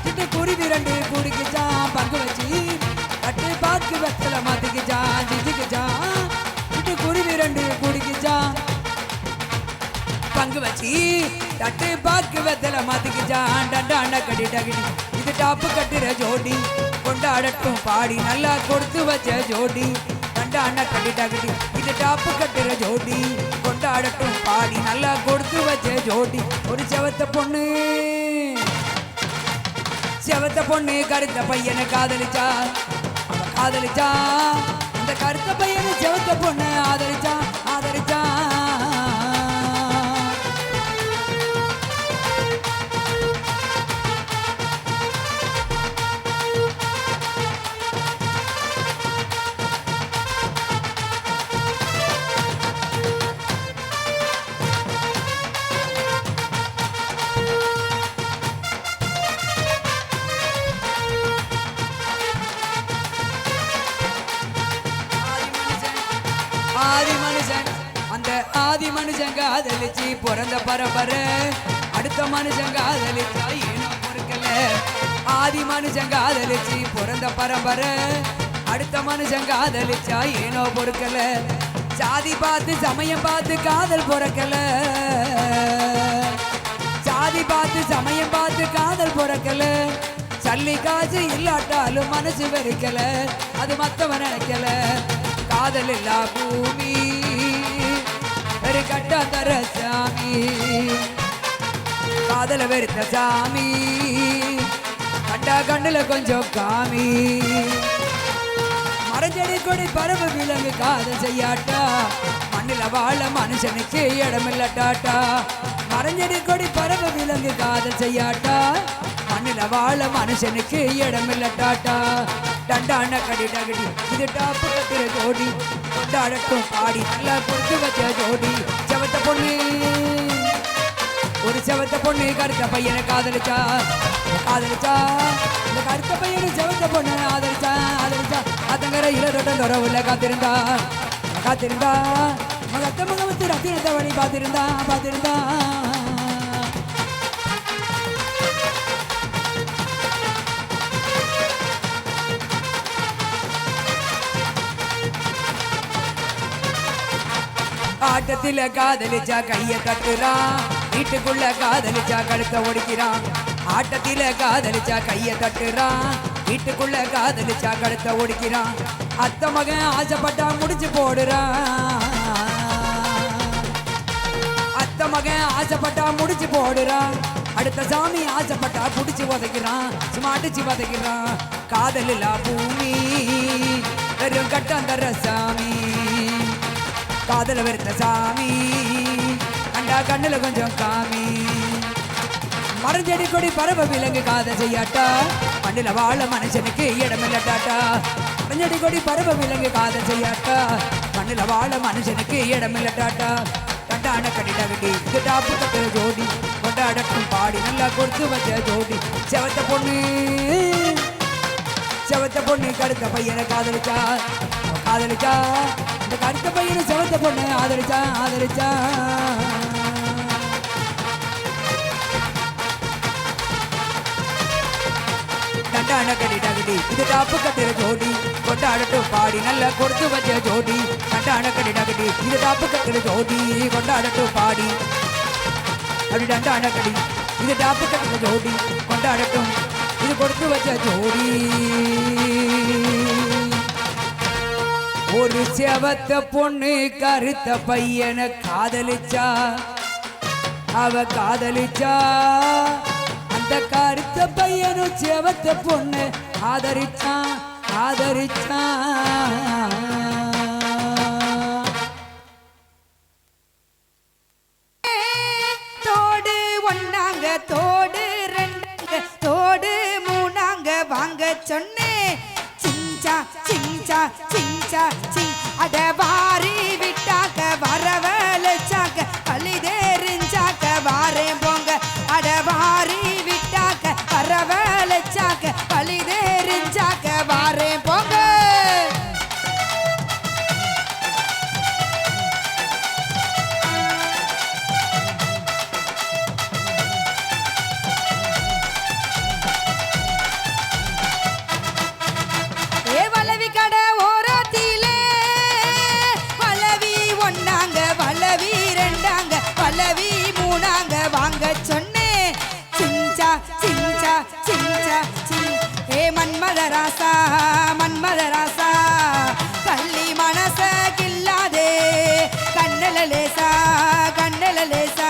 சிட்டு குருவி 2 குடிக்குச்சா பங்கு வச்சு கட்டு பாக்கு வெத்தல மாத்திக்குச்சா சிஞ்சுக்குச்சா சிட்டு குருவி 2 குடிக்குச்சா பங்கு வச்சு தட்டு பாக்கு வெத்தல மாத்திக்குச்சா டண்டாண்ட கடி டகடி இது டாப்பு கட்டுற ஜோடி கொண்டாடட்டும் பாடி நல்லா கொடுத்து வச்ச ஜோடி டண்டாண்ட கடி டகடி இது டாப்பு கட்டுற ஜோடி கொண்டாடட்டும் பாடி நல்லா கொடுத்து வச்ச ஜோடி ஒரு செவத்த பொண்ணு கருத்த பையனை காதலிச்சா அவ காதலிச்சா அந்த கருத்த பையனை செவத்த பொண்ணு ஆதரிச்சா ஆதரிச்சா ஆதி மனுஷன் அந்த ஆதி மனுஷன் காதலிச்சு பிறந்த பரம்பரை அடுத்த மனுஷன் காதலிச்சா ஏனோ பொறுக்கல ஆதி மனுஷன் காதலிச்சு பிறந்த பரம்பரை அடுத்த மனுஷன் காதலிச்சா ஏனோ பொறுக்கல சாதி பார்த்து சமயம் பார்த்து காதல் பொறக்கல சாதி பார்த்து சமயம் பார்த்து காதல் பொறக்கல சல்லி காசு இல்லாட்டாலும் மனசு வெறுக்கல அது மத்தவன் நினைக்கல காதல் இல்லா பூமி ஒரு கட்டா தர சாமி காதல வெறுத்த சாமி கண்டா கண்ணுல கொஞ்சம் காமி மரஞ்செடி கொடி பறவை விலங்கு காதல் செய்யாட்டா மண்ணில வாழ மனுஷனுக்கு இடமில்லட்டாட்டா மரஞ்செடி கொடி பறவை விலங்கு காதல் செய்யாட்டா மண்ணில வாழ மனுஷனுக்கு இடமில்லட்டாட்டா டண்டான கடி டகடி இது டாப்பு கட்டுற ஜோடி கொண்டாடட்டும் பாடி நல்லா கொடுத்து வச்ச ஜோடி செவத்த பொண்ணு ஒரு செவத்த பொண்ணு கருத்த பையனை காதலிச்சா காதலிச்சா இந்த கருத்த பையனை செவத்த பொண்ணு ஆதரிச்சா ஆதரிச்சா அத்தங்கர இளதொட்டம் உள்ள காத்திருந்தா காத்திருந்தா மகத்த முகமத்து ரத்தினத்தை வழி பார்த்திருந்தா பார்த்திருந்தா ஆட்டத்தில காதலிச்சா கைய தட்டுறான் வீட்டுக்குள்ள காதலிச்சா கழுத்த ஒடிக்கிறான் ஆட்டத்தில காதலிச்சா கைய தட்டுறான் வீட்டுக்குள்ள காதலிச்சா கழுத்த ஒடிக்கிறான் அத்த மகன் ஆசைப்பட்டா முடிச்சு போடுறான் அத்த மகன் ஆசைப்பட்டா முடிச்சு போடுறான் அடுத்த சாமி ஆசைப்பட்டா புடிச்சு உதைக்கிறான் சும்மா அடிச்சு உதைக்கிறான் காதல் இல்லா பூமி வெறும் கட்டாந்தர சாமி காதல வெறுத்த சாமி கண்டா கண்ணுல கொஞ்சம் காமி மரஞ்செடி கொடி பறவை விலங்கு காதல் செய்யாட்டா மண்ணில வாழ மனுஷனுக்கு இடமில்லட்டாட்டா மரஞ்செடி கொடி பறவை விலங்கு காதல் செய்யாட்டா மண்ணில வாழ மனுஷனுக்கு இடமில்லட்டாட்டா கண்டான கடிட விடி இது டாப்பு கட்டுற ஜோடி கொண்டாடட்டும் பாடி நல்லா கொடுத்து வச்ச ஜோடி செவத்த பொண்ணு கருத்த பையனை காதலிச்சா காதலிச்சா இந்த கருத்த பையனை செவத்த பொண்ணு ஆதரிச்சா ஆதரிச்சா டண்டான கடி டகடி இது டாப்பு கட்டுற ஜோடி கொண்டாடட்டும் பாடி நல்லா கொடுத்து வச்ச ஜோடி டண்டான கடி டகடி இது டாப்பு கட்டுற ஜோடி கொண்டாடட்டும் பாடி அப்படி டண்டான கடி இது டாப்பு கட்டுற ஜோடி கொண்டாடட்டும் இது கொடுத்து வச்ச ஜோடி ஒரு செவத்த பொண்ணு கருத்த பையனை காதலிச்சா அவ காதலிச்சா அந்த கருத்த பையனும் செவத்த பொண்ணு ஆதரிச்சான் ஆதரிச்சான் தோடு ஒன்னாங்க தோடு ரெண்டாங்க தோடு மூணாங்க வாங்க சொன்னேன் சிஞ்சா சிஞ்சா சிஞ்சா சிங் அட வாரி விட்டாக்க வரவழைச்சாக்க கலிதேறிஞ்சாக்க வாரேன் போங்க அட வாரி விட்டாக்க வரவழைச்சாக்க கலிதேறிஞ்சாக்க வாரேன் போங்க மன்மதராசா மன்மதராசா கள்ளி மனச கில்லாதே கண்ணல லேசா கண்ணல லேசா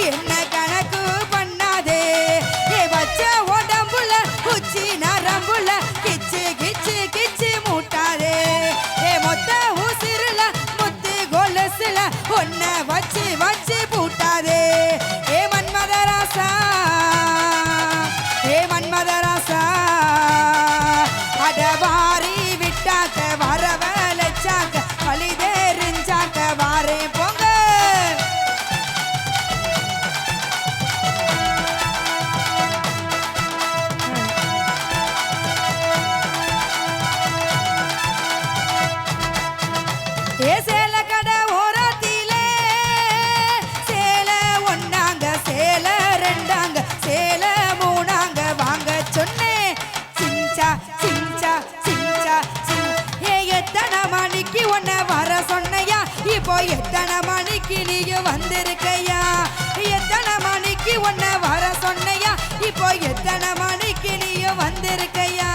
என்ன கணக்கு பண்ணாதே ஏ வச்ச உடம்புல உச்சி நரம்புல கிச்சு கிச்சு கிச்சு மூட்டாதே ஏ மொத்த உசிறுல முத்து கொலுசுல ஒன்ன வச்சு வச்சு பூட்டாதே ஏ மன்மதராசா ஏ மன்மதராசா அடவாரி விட்டாக்க வரவழைச்சாக்க வழிதேறிஞ்சாக்க வாரே போங்க ஏ சேல கடை ஓரத்தி எத்தனை மணிக்கு நீங்க வந்திருக்கையா எத்தனை மணிக்கு உன்னை வர சொன்னையா இப்போ எத்தனை மணிக்கு நீங்க வந்திருக்கையா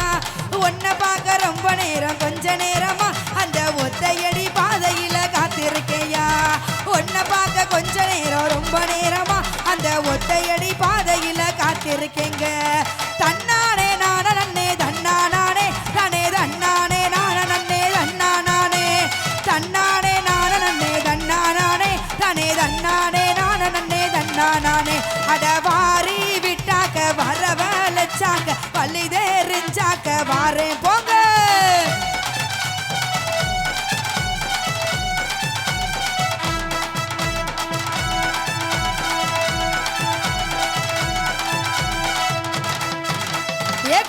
உன்னை பார்க்க ரொம்ப நேரம் கொஞ்ச நேரமா அந்த ஒத்தையடி பாதையில காத்திருக்கையா உன்னை பார்க்க கொஞ்ச நேரம் ரொம்ப நேரமா அந்த ஒத்தையடி பாதையில காத்திருக்கேங்க தன்னானே நான நன்னே தன்னானே நானே தன்னானே நான நன்னே தன்னானே தன்னானே நான நன்னே தன்னானே தானே தன்னானே நான நன்னே தன்னானே அடவாரி விட்டாக்க வரவழைச்சாக்க பள்ளி தெரிஞ்சாக்க வாரேன் போங்க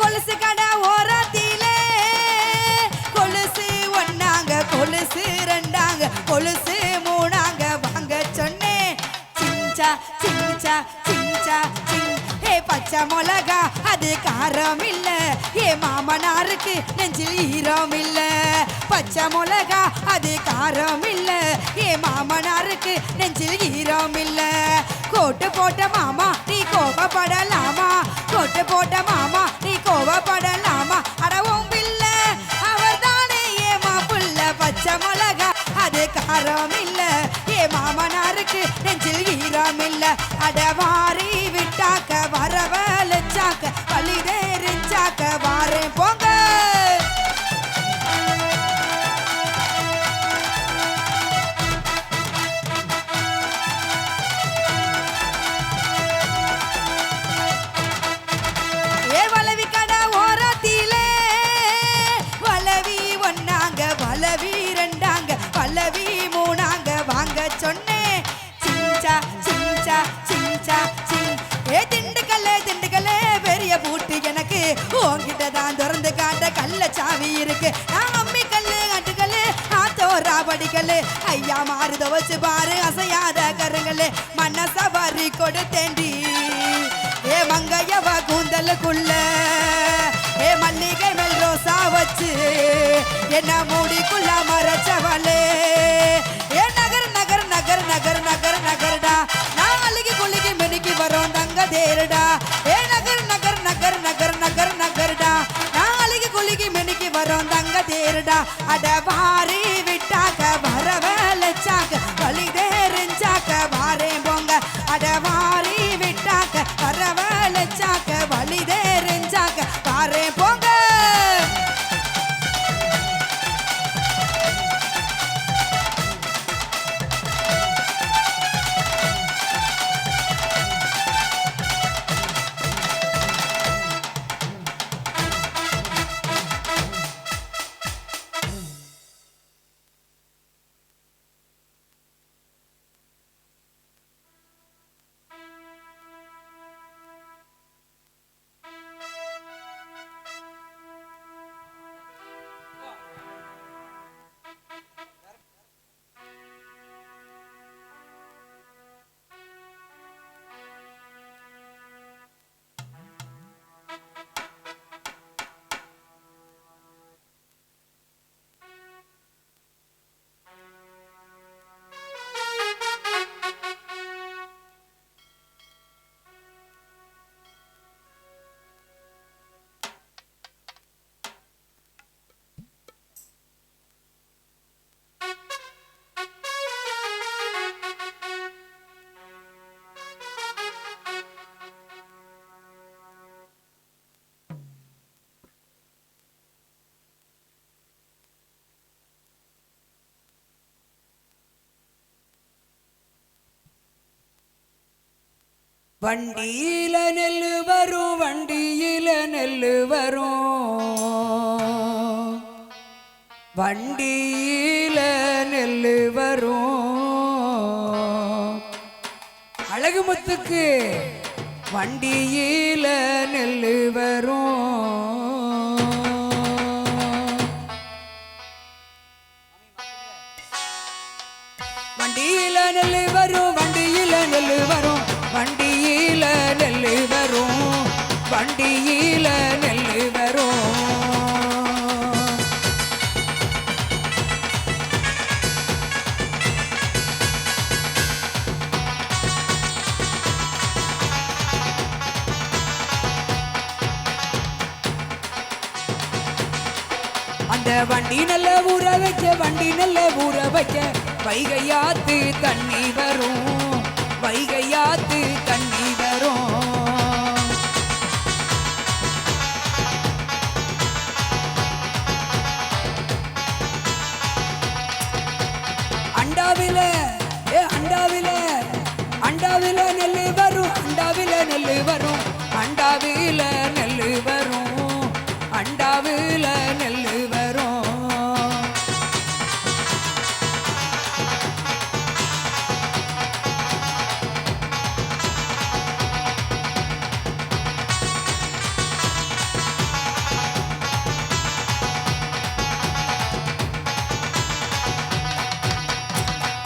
கொலுசு கடை ஓரத்திலே கொலுசு ஒன்னாங்க கொலுசு ரெண்டாங்க கொலுசு மூணாங்க வாங்க சொன்னேன் சிஞ்சா சிஞ்சா சிஞ்சா சிங் ஏ பச்சை மிளகா அது காரம் இல்ல ஏ மாமனாருக்கு நெஞ்சில் ஈரம் இல்ல பச்சை மிளகா அது காரம் இல்ல ஏ மாமனாருக்கு நெஞ்சில் ஈரம் இல்ல கோட்டு போட்ட மாமா நீ கோபப்படலாமா கோட்டு போட்ட மாமா நீ கோபப்படலாமா அடவும் பில்ல அவர் தானே ஏமா புள்ள பச்சை மிளகா அது காரம் இல்ல ஏ மாமனாருக்கு நெஞ்சில் ஈரம் இல்ல அடவாரி விட்டாக்க வரவழைச்சாக்க பள்ளி தெரிஞ்சாக்க வாரேன் போங்க பல்லவி மூணாங்க வாங்க சொன்னேன் சிஞ்சா சிஞ்சா சிஞ்சா சிங் ஏ திண்டுக்கல்லே பெரிய பூட்டு எனக்கு உன்கிட்ட தான் திறந்து காட்ட கல்ல சாவி இருக்கு நான் அம்மி கல்லு ஆட்டுக்கல்லு ஆத்தோரா படிக்கல்லு ஐயா மாறுத வச்சு பாரு அசையாத கருங்கல்லு மண்ண சவாரி கொடுத்தேண்டி ஏ மங்கையவ கூந்தலுக்குள்ள ஏ மல்லிகை மேல் ரோசா வச்சு என்ன மூடிக்குள்ள மறைச்சவளே ஏ நகர் நகர் நகர் நகர் நகர் நகர்டா நாளைக்கு குளிக்கு மெனிக்கு வரும் தங்க தேருடா ஏ நகர் நகர் நகர் நகர் நகர் நகர்டா நாளைக்கு குளிக்கு மெனிக்கு வரும் தங்க தேருடா அடவாரி விட்டாக்க வரவழைச்சாக்க வழி தெரிஞ்சாக்க வாரேன் போங்க அடவாரி விட்டாக்க வரவழைச்சாக்க வழி தெரிஞ்சாக்க வாரேன் போங்க வண்டியில நெல்லு வரும் வண்டியில நெல்லு வரும் வண்டியில நெல்லு வரும் அழகுமுத்துக்கு வண்டியில நெல்லு வரும் வண்டியில நெல்லு வரும் வண்டியில நெல்லு வரும் வண்டியில நெல்லு வரும் வண்டியில நெல்லு வரும் அந்த வண்டி நல்ல ஊற வைக்க வண்டி நல்ல ஊற வைக்க வைகையாத்து தண்ணி வரும் வைகையாத்து தண்ணி வரும் அண்டாவில அண்டாவில நெல்லு வரும் அண்டாவில நெல்லு வரும் அண்டாவில நெல்லு வரும் அண்டாவில நெல்லு வரும்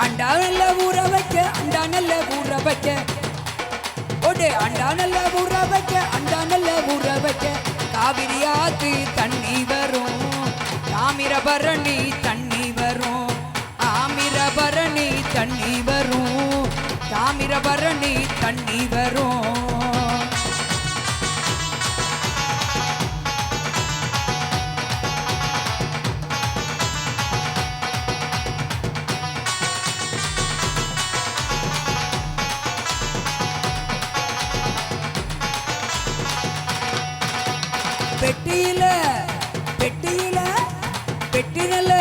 அண்டா நல்ல ஊற வைக்க அண்டா நல்ல ஊற வைக்க ஒடே அண்டா நல்ல ஊற வைக்க அண்டா நல்ல ஊற வைக்க காவிரியாத்து தண்ணி வரும் தாமிரபரணி தண்ணி வரும் தாமிரபரணி தண்ணி வரும் தாமிரபரணி தண்ணி வரும் பெட்டியில பெட்டியில பெட்டி நல்ல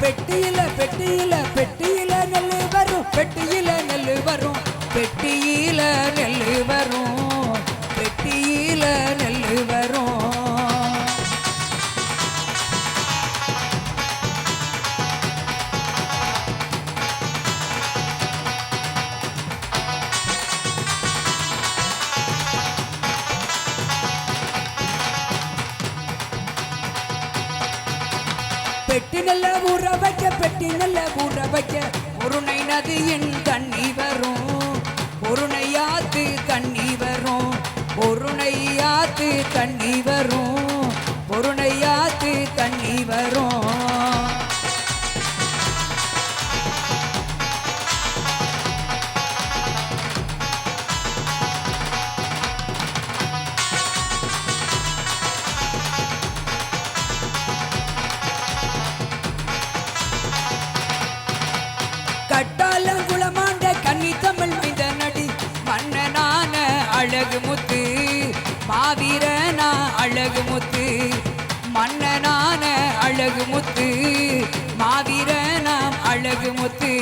பெட்டியில பெட்டியில பெட்டியில நெல்லு வரும் பெட்டியில நெல்லு வரும் பெட்டியில நெல்லு வரும் பெட்டியில நெல்லு வரும் பெட்டி நல்ல ஊற வைக்க பெட்டி நல்ல ஊற வைக்க பொருணை நதியின் தண்ணி வரும் பொருணையாத்து தண்ணி வரும் பொருணையாத்து தண்ணி வரும் பொருணையாத்து தண்ணி வரும் கட்டாலங்குளமாண்ட கன்னி தமிழ் மைந்த நடி மன்னனான அழகு முத்து மாவீரனா அழகு முத்து மன்னனான அழகு முத்து மாவீரனாம் அழகு முத்து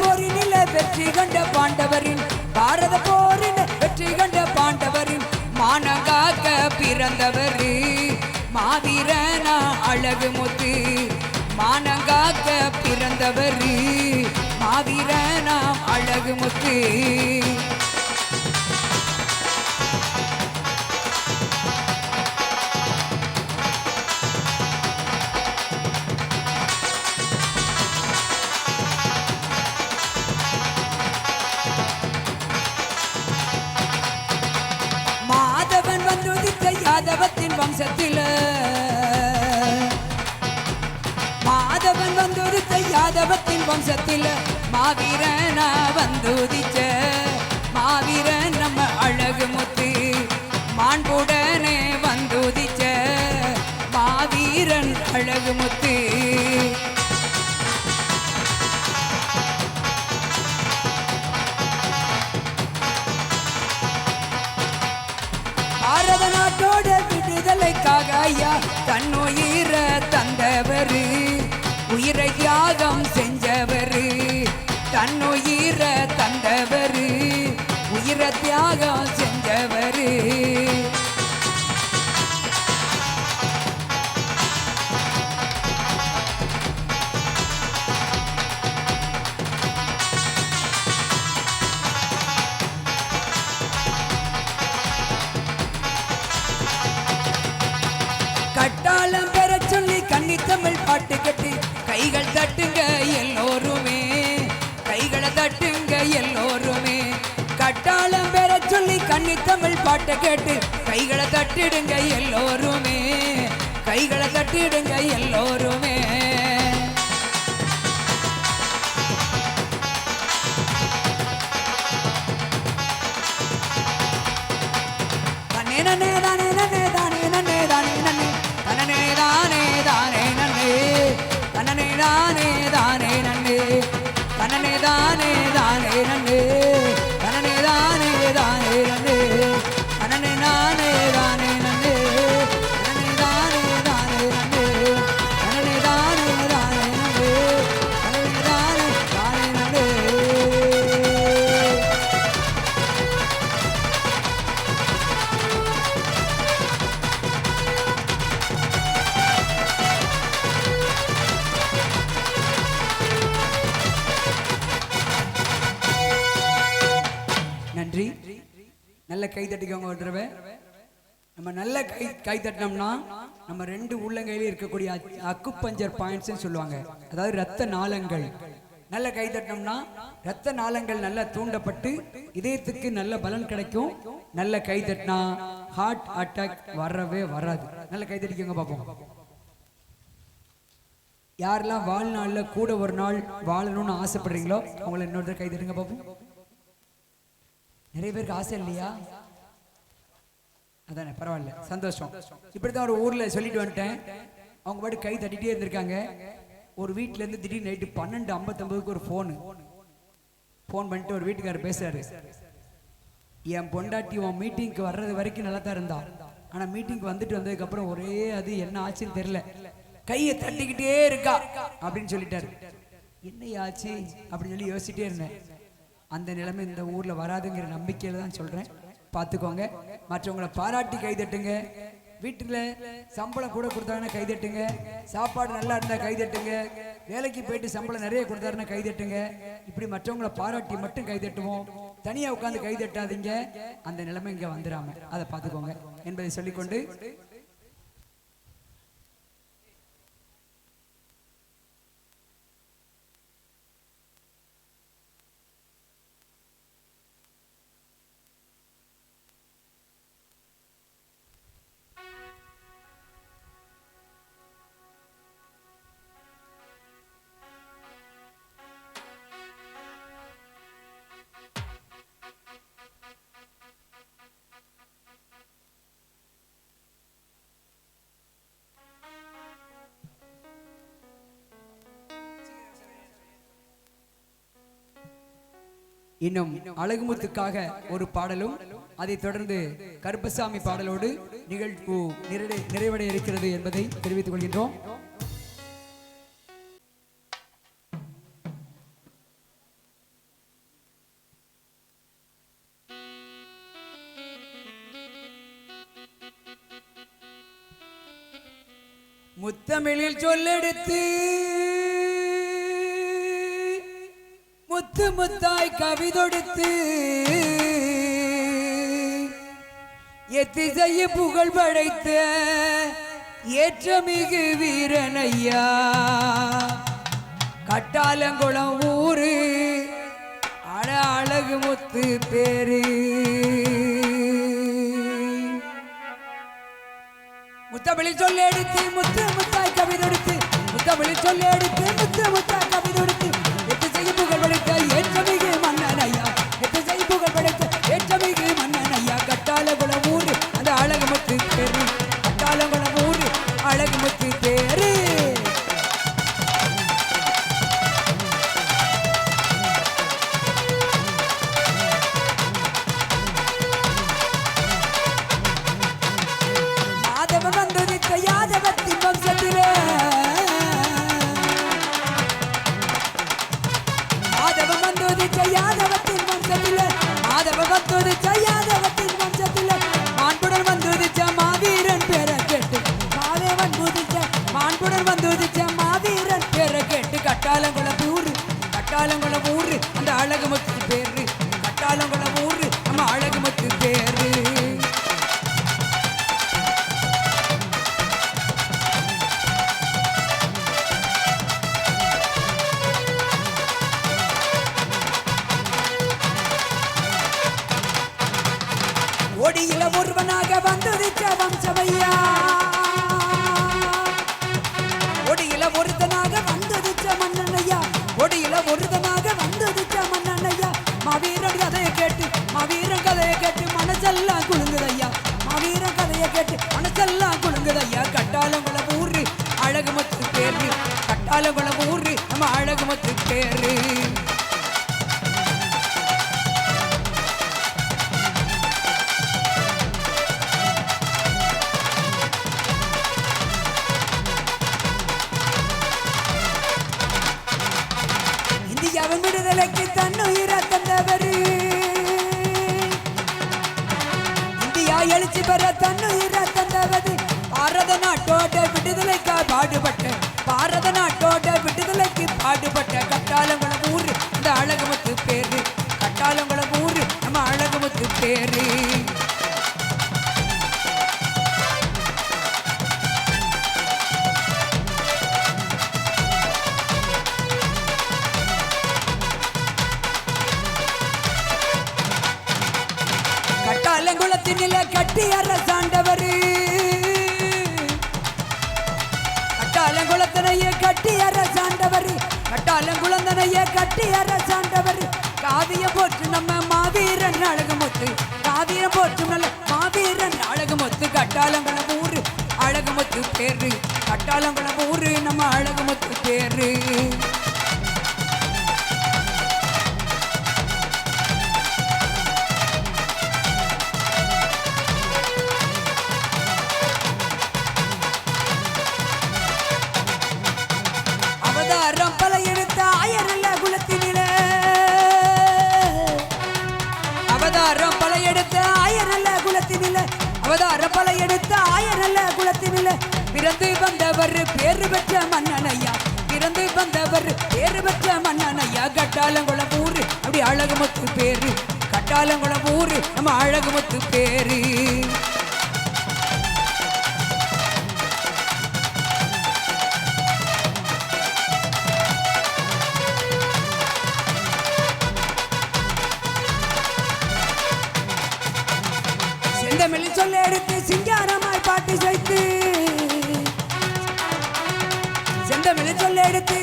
போரினில வெற்றி கண்ட பாண்டவரின் பாரத போரின் வெற்றி கண்ட பாண்டவரின் மானங்காக்க பிறந்தவர் மாவீரனா அழகு முத்து மானங்காக்க பிறந்தவர் மாவீரனா அழகு முத்து யாதவத்தின் வம்சத்தில மாதவன் வந்துதித்த யாதவத்தின் வம்சத்தில மாவீரனா வந்துதிச்ச மாவீரன் நம்ம அழகு முத்து மாண்புடனே வந்துதிச்ச மாவீரன் அழகு முத்து பாரத நாட்டோட விடுதலைக்காக ஐயா தன்னுயிர தந்தவர் உயிரை தியாகம் செஞ்சவர் தன்னுயிர தந்தவர் உயிரை தியாகம் செஞ்சவர் கட்டாளம் பெற சொல்லி கன்னி தமிழ் பாட்டு கட்டி கைகள் தட்டுங்க எல்லோருமே கைகளை தட்டுங்க எல்லோருமே கட்டாளம் பெற சொல்லி கன்னி தமிழ் பாட்டை கேட்டு கைகளை தட்டிடுங்க எல்லோருமே, கைகளை தட்டிடுங்க எல்லோருமே. தானே தானே நன்னே தானே நன்னே தானே நன்னே தனனே தானே தானே நன்னே தனனே தானே தானே நன்னே தனனே தானே தானே நன்னே தனனே தானே தானே நன்னே தனனே தானே தானே நன்னே தனனே தானே தானே நன்னே தனனே தானே தானே நன்னே தனனே தானே தானே நன்னே. நன்றி. நல்ல கை தட்டிக்கோங்க ஒரு தடவை. நம்ம நல்ல கை தட்டினோம்னா நம்ம ரெண்டு உள்ளங்கையில இருக்கக்கூடிய அக்குப்பஞ்சர் பாயிண்ட்ஸ் சொல்லுவாங்க, அதாவது ரத்த நாளங்கள். நல்ல கை தட்டினோம்னா ரத்த நாளங்கள் நல்லா தூண்டப்பட்டு இதயத்துக்கு நல்ல பலன் கிடைக்கும். நல்ல கை தட்டினா ஹார்ட் அட்டாக் வரவே வராது. நல்ல கை தட்டிக்கோங்க பார்ப்போம். யாரெல்லாம் வாழ்நாள்ல கூட ஒரு நாள் வாழணும்னு ஆசைப்படுறீங்களோ அவங்கள இன்னொரு கை தட்டுங்க பார்ப்போம். நிறைய பேருக்கு ஆசை இல்லையா? அதானே, பரவாயில்ல, சந்தோஷம். இப்படித்தான் ஒரு ஊர்ல சொல்லிட்டு வந்துட்டேன். அவங்க பாட்டு கை தட்டிட்டே இருந்திருக்காங்க. ஒரு வீட்டுல இருந்து திடீர்னு நைட்டு 12:59 ஒரு போன் பண்ணிட்டு ஒரு வீட்டுக்காரர் பேசுறாரு. என் பொண்டாட்டி உன் மீட்டிங்க்கு வர்றது வரைக்கும் நல்லா தான் இருந்தா, ஆனா மீட்டிங்க்கு வந்துட்டு வந்ததுக்கு அப்புறம் ஒரே அது என்ன ஆச்சுன்னு தெரியல, கையை தட்டிக்கிட்டே இருக்கா அப்படின்னு சொல்லிட்டாரு. என்ன ஆச்சு அப்படின்னு சொல்லி யோசிச்சுட்டே இருந்தேன். அந்த நிலைமை இந்த ஊர்ல வராதுங்கிற நம்பிக்கையில தான் சொல்றேன். பார்த்துக்கோங்க. மற்றவங்களை பாராட்டி கைதட்டுங்க. வீட்டுல சம்பளம் கூட கொடுத்தாங்கன்னா கைதட்டுங்க. சாப்பாடு நல்லா இருந்தா கைதட்டுங்க. வேலைக்கு போயிட்டு சம்பளம் நிறைய கொடுத்தாருன்னா கைதட்டுங்க. இப்படி மற்றவங்களை பாராட்டி மட்டும் கைதட்டுவோம். தனியா உட்காந்து கைதட்டாதீங்க. அந்த நிலைமை இங்க வந்துடாம அதை பார்த்துக்கோங்க என்பதை சொல்லிக்கொண்டு இன்னும் அழகுமுத்துக்காக ஒரு பாடலும் அதைத் தொடர்ந்து கருப்பசாமி பாடலோடு நிகழ்வு நிறைவடைய இருக்கிறது என்பதை தெரிவித்துக் கொள்கின்றோம். முத்தமிழில் சொல்லெடுத்து முத்து முத்தாய் கவிதொடுத்து எத்திசைய புகழ் படைத்த ஏற்றமிகு வீரனையா கட்டாலங்குளம் ஊரு அழகு முத்து பேரு. முத்தமிழில் சொல்ல எடுத்து முத்து முத்தாய் கவிதொடுத்து முத்தமிழில் சொல்ல எடுத்து முத்து முத்தாய் கவிதொடுத்து எத்திசைய புகழ் படைத்த ஏற்றமிகு மன்னனையா எத்திசைய புகழ் படைத்த ஏற்றமிகு மன்னனையா கட்டாலங்குளம் ஊரு அந்த அழகு முத்து பேரு. கட்டாலங்குளம் ஊரு அழகு முத்து பேரு. மாதவன் வந்தொதித்த யாதவத்தின் வம்சத்திலே மாதவன் வந்தொதித்த யாதவத்தின் வம்சத்திலே மாதவன் வந்தொதித்த யாதவத்தின் வம்சத்திலே மாண்புடன் வந்தொதித்த மாவீரன் பேர கேட்டு மாதவன் புதிச்ச மாண்புடன் வந்தொதித்த மாவீரன் பேர கேட்டு கட்டாலங்குளம் ஊரு கட்டாலங்குளம் ஊரு அந்த அழகு முத்து பேரு. கட்டாலங்குளம் ஊரு நம்ம அழகு முத்து பேரு. ஓடியில ஒருவனாக வந்துதிச்ச வம்சமையா ஒடியில ஒருத்தனாக வந்துதிச்ச மன்னனையா ஒடியில ஒருத்தனாக வந்துதிச்ச மன்னனையா மாவீரன் கதையை கேட்டு மனசெல்லாம் குலுங்குதையா மாவீரன் கதையை கேட்டு மனசெல்லாம் குலுங்குதையா கட்டாளங்குளம் ஊரு அழகுமத்து பேரு கட்டாளங்குளம் ஊரு நம்ம அழகுமத்து பேரு இந்தியாவின் விடுதலைக்கு தன்னுயிர தந்தவரு இந்தியா எழுச்சி பெற தன்னுயிர தந்தவது பாரத நாட்டோட விடுதலைக்கா பாடுபட்ட பாரத நாட்டோட விடுதலைக்கு பாடுபட்ட கட்டாளங்குளம் ஊரு இந்த அழகுமுத்து பேரு கட்டாளங்குளம் ஊரு நம்ம அழகுமுத்து பேரு கட்டாளங்குளத்தினில கட்டி அரசாண்டவரு கட்டாளங்குளத்தனைய கட்டி அரசாண்டவரு கட்டாளங்குளத்தனைய கட்டி அரசாண்டவரு காவியம் போற்று நம்ம மாவீரன் அழகுமுத்து காவியம் போற்று நல்ல மாவீரன் அழகுமுத்து கட்டாளங்குளம் ஊரு அழகுமுத்து பேரு கட்டாளங்குளம் ஊரு நம்ம அழகுமுத்து பேரு அவதாரம் பல எடுத்த ஆயரல்ல குலத்தினிலே அவதாரம் பல எடுத்த ஆயரல்ல குலத்தினிலே அவதாரம் பல எடுத்த ஆயரல்ல குலத்தினிலே பிறந்து வந்தவர் பேரு பெற்ற மன்னனையா பிறந்து வந்தவர் பேரு பெற்ற மன்னனையா கட்டாளங்குளம் ஊரு அப்படி அழகுமுத்து பேரு கட்டாளங்குளம் ஊரு நம்ம அழகுமுத்து பேரு செந்தமிழ் சொல்ல எடுத்து சிங்காரமாய் பாட்டு செய்து செந்தமிழ் சொல்ல எடுத்து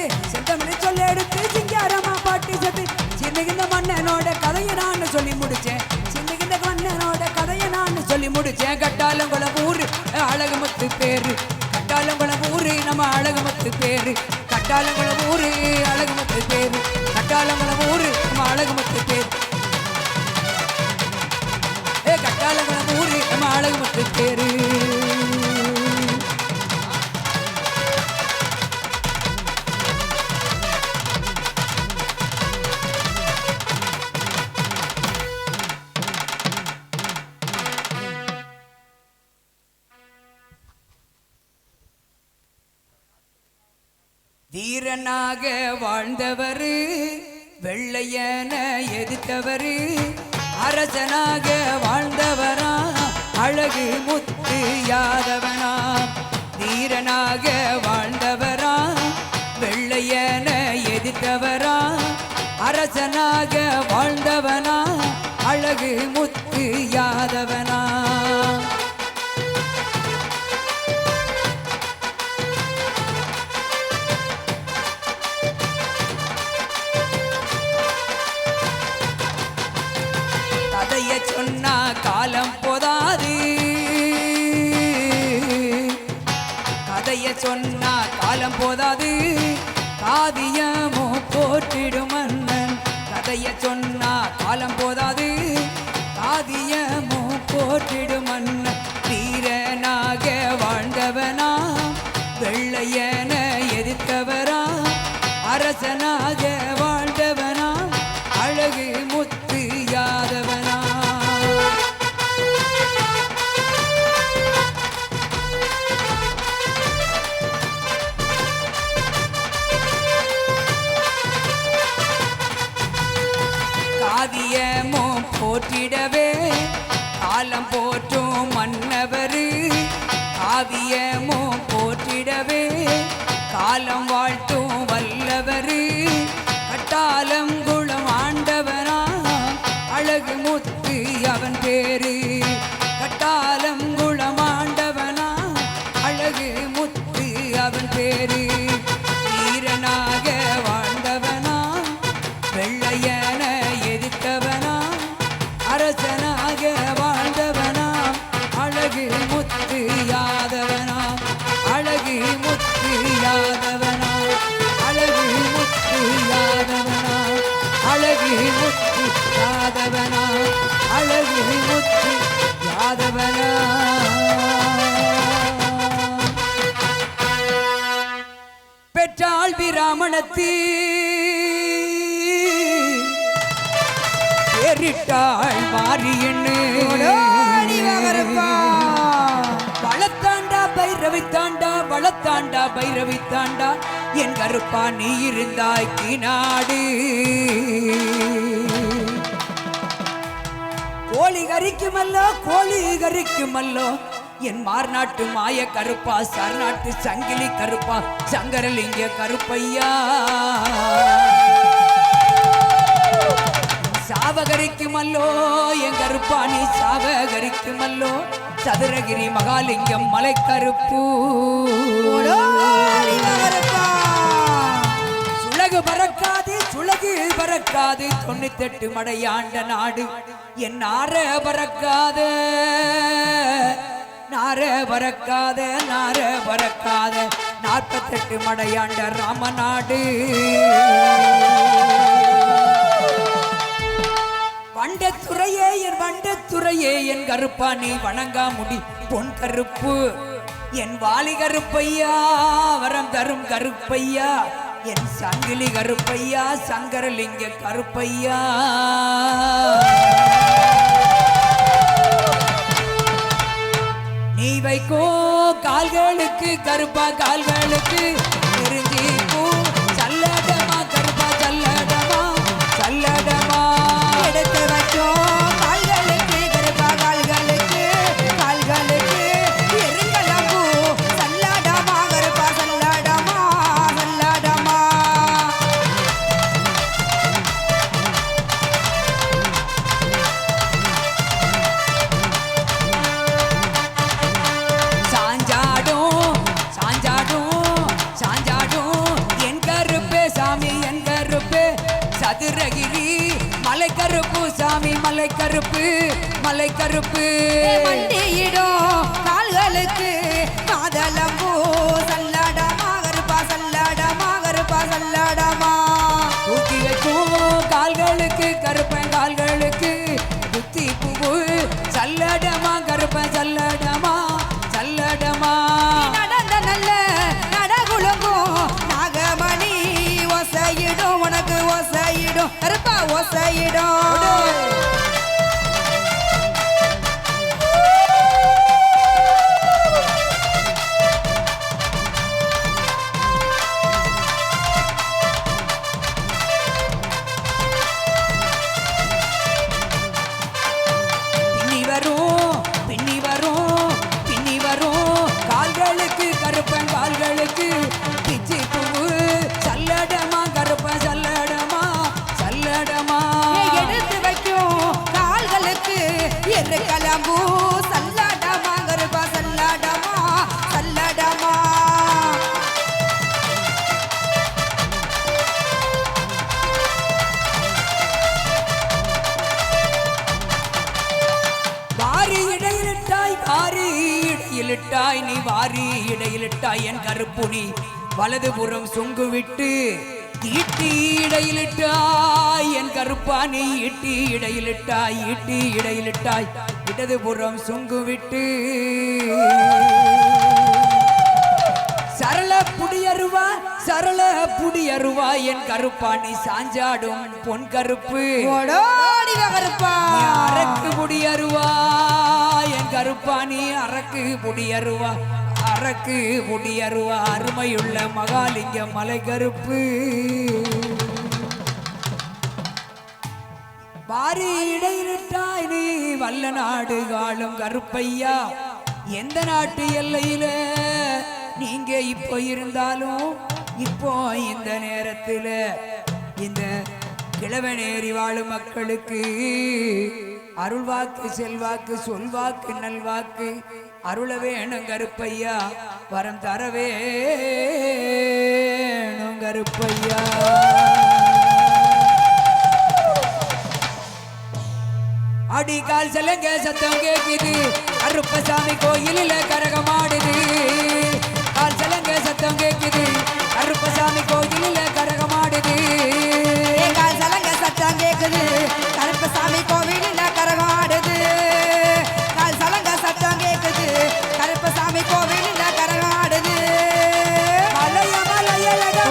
சிங்காரமா பாட்டு செய்து சின்னகிந்த மன்னனோட கதையை நான் சொல்லி முடிச்சேன் சின்னகிந்த மன்னனோட கதையை நான் சொல்லி முடிச்சேன் கட்டாளங்குளம் ஊரு அழகுமுத்து பேரு கட்டாளங்குளம் ஊரு நம்ம அழகுமுத்து பேரு கட்டாளங்குளம் ஊரு அழகுமுத்து பேரு கட்டாளங்குளம் ஊரு நம்ம அழகுமுத்து பேரு கட்டாளங்குளம் ஊரு நம்ம அழகுமுத்து பேரு வீரனாக வாழ்ந்தவரு வெள்ளையன எதிர்த்தவரு அரசனாக வாழ்ந்தவரா அழகு முத்து யாதவனா வீரனாக வாழ்ந்தவரா வெள்ளையன எதிர்த்தவரா அரசனாக வாழ்ந்தவனா அழகு முத்து யாதவனா கதைய சொன்னா காலம் போதாது கதைய சொன்னா காலம் போதாது காவியமோ போற்றிடும் மன்னன் கதைய சொன்னா காலம் போதாது காவியமோ போற்றிடும் மன்னன் வீரனாக வாழ்ந்தவனா வெள்ளையன எதிர்த்தவரா அரசனாக வாழ்ந்தவனா அழகு முத்து யாதவனா காவியமோ போற்றிடவே காலம் போற்றும் மன்னவரு காவியமோ போற்றிடவே காலம் வாழ்த்தும் வல்லவரு கட்டாளங்குளம் ஆண்டவனா அழகு முத்து அவன் பேரு கட்டா பெற்றாள் பிராமணத்தி ஏறிட்டாள் மாரியண்ணு வளத்தாண்டா பைரவி தாண்டா வளத்தாண்டா பைரவி தாண்டா என் கருப்பா நீ இருந்தாய் நாடு கோழி கறிக்குமல்லோ என் மார்நாட்டு மாய கருப்பா சர்நாட்டு சங்கிலி கருப்பா சங்கரலிங்க கருப்பையா சாவகரிக்குமல்லோ என் கருப்பா நீ சாவகரிக்குமல்லோ சதுரகிரி மகாலிங்கம் மலை கருப்பு சுலகு பறக்காது 98 மடையாண்ட நாடு என் நார பறக்காத 48 மடையாண்ட ராமநாடு வண்டத்துறையே என் கருப்பா நீ வணங்கா முடி பொன் கருப்பு என் வாலி கருப்பையா வரம் தரும் கருப்பையா என் சங்கிலி கருப்பையா சங்கரலிங்க கருப்பையா நீ வைக்கோ கால்களுக்கு கருப்பா கால்களுக்கு நெருங்கி போ சல்லடமா கருப்பா சல்லடமா சல்லடமா எடுத்து வச்சோ கால்களுக்கு கருப்பா கால்களுக்கு கால்களுக்கு எருங்கலாம் பூ சல்லாடமா கருப்பா சல்லாடமா சல்லாடமா சாஞ்சாடும் என் கருப்பே சாமி என் கருப்பே சதுரகிரி மலை கருப்பு சாமி மலை கருப்பு மலை கருப்பு மண்டியிடும் கால்களுக்கு காதலம்பூ சல்லாடமா கருப்பா சல்லாடமா கருப்பா சல்லாடமா தூக்கி வைக்கும் கால்களுக்கு கருப்பன் கால்களுக்கு புத்தி பூவு சல்லடமா கருப்பன் சல்லடமா சல்லடமா நடந்த நல்ல நடகுழுங்கும் நாகமணி ஒசையிடும் உனக்கு ஒசையிடும் கருப்பா ஒசையிடும் பின்னி வரும் கால்களுக்கு கருப்பன் கால்களுக்கு பிச்சி பூவு சல்லடமா கருப்பன் சல்லடமா சல்லடமா எடுத்து வைக்கும் கால்களுக்கு எரு கலம்பூ சல்லாடமா கருப்பா சல்லாடமா சல்லாடமா இடையிலிட்டாய் நீ வாரி இடையிலிட்டாய் என் கருப்புனி வலதுபுறம் சொங்கு விட்டு ஈட்டி இடையிலிட்டாய் என் கருப்பா நீ ஈட்டி இடையிலிட்டாய் இடதுபுறம் சொங்கு விட்டு சரள புடியருவா என் கருப்பா நீ சாஞ்சாடும் பொன் கருப்பு கருப்பா அரக்கு புடியருவா என் கருப்பா நீ அரக்கு புடியருவா அருமையுள்ள மகாலிங்க மலை கருப்பு பாரி இடையிட்டாய் நீ வல்ல நாடு காலம் கருப்பையா எந்த நாட்டு எல்லையில நீங்க இப்போ இருந்தாலும் இப்போ இந்த நேரத்தில் இந்த கிழவனேறி வாழும் மக்களுக்கு அருள்வாக்கு செல்வாக்கு சொல்வாக்கு நல்வாக்கு அருள வேணும் கருப்பையா வரம் தர வேணும் கருப்பையா அடிகால் செலங்க சத்தம் கேக்குது கருப்பசாமி கோயிலில் கரகமாடுது கால் செலங்க சத்தம் கேக்குது கருப்பசாமி கோயிலில் கரகமாடுது கால் சலங்க சத்தம் கேக்குது கருப்பசாமி கோவிலில் கரகமாடுது கால் சலங்க சத்தம் கேக்குது கருப்பசாமி கோவிலில் கரகமாடுது மலைய மலையழகா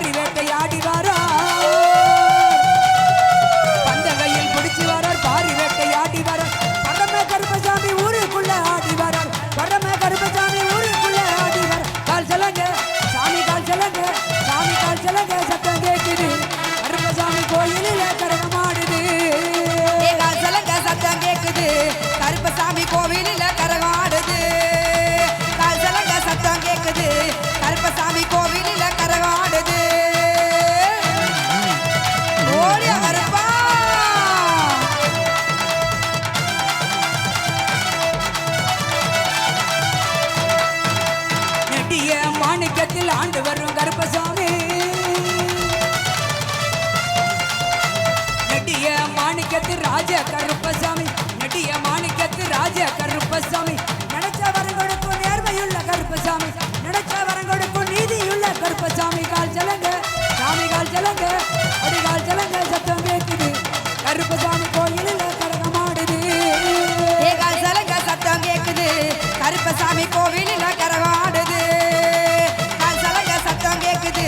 பாரி வேட்டையாடி வரார் பந்தகையில் பிடிச்சு வரார் பாரி வேட்டையாடி வரார் பரம கருப்பசாமி ஊருக்குள்ள ஆடி வரார் பரம கருப்பசாமி ஊருக்குள்ள ஆடி வரார் கால் சலங்க சாமி கால் சலங்க சாமி கால் சலங்க சத்தம் கேட்குது கருப்பசாமி கோயிலில் கரகமாடுது கால் சலங்க சத்தம் கேக்குது கருப்பசாமி கோவிலில் கரகாடுது கால் சலங்க சத்தம் கேக்குது கருப்பசாமி கோவிலில் கரகாடுது ஓடிய கருப்பா நெடிய மாணிக்கத்தில் ஆண்டு வரும் கருப்பசாமி நெடிய மாணிக்கத்தில் ராஜ கருப்பசாமி நெடிய மாணிக்கத்தில் ராஜ கருப்பசாமி நினைச்ச வரங்கொடுக்கும் நேர்மையுள்ள கருப்பசாமி நினைச்ச வரங்கொடுக்கும் நீதியுள்ள கருப்பசாமி கால் சலங்க சாமி கால் சலங்க அடி கால் சலங்க சத்தம் கேட்குது கருப்பசாமி கோயிலில் கரகமாடுது கால் சலங்க சத்தம் கேக்குது கருப்பசாமி கோவிலில் கரகாடுது கால் சலங்க சத்தம் கேக்குது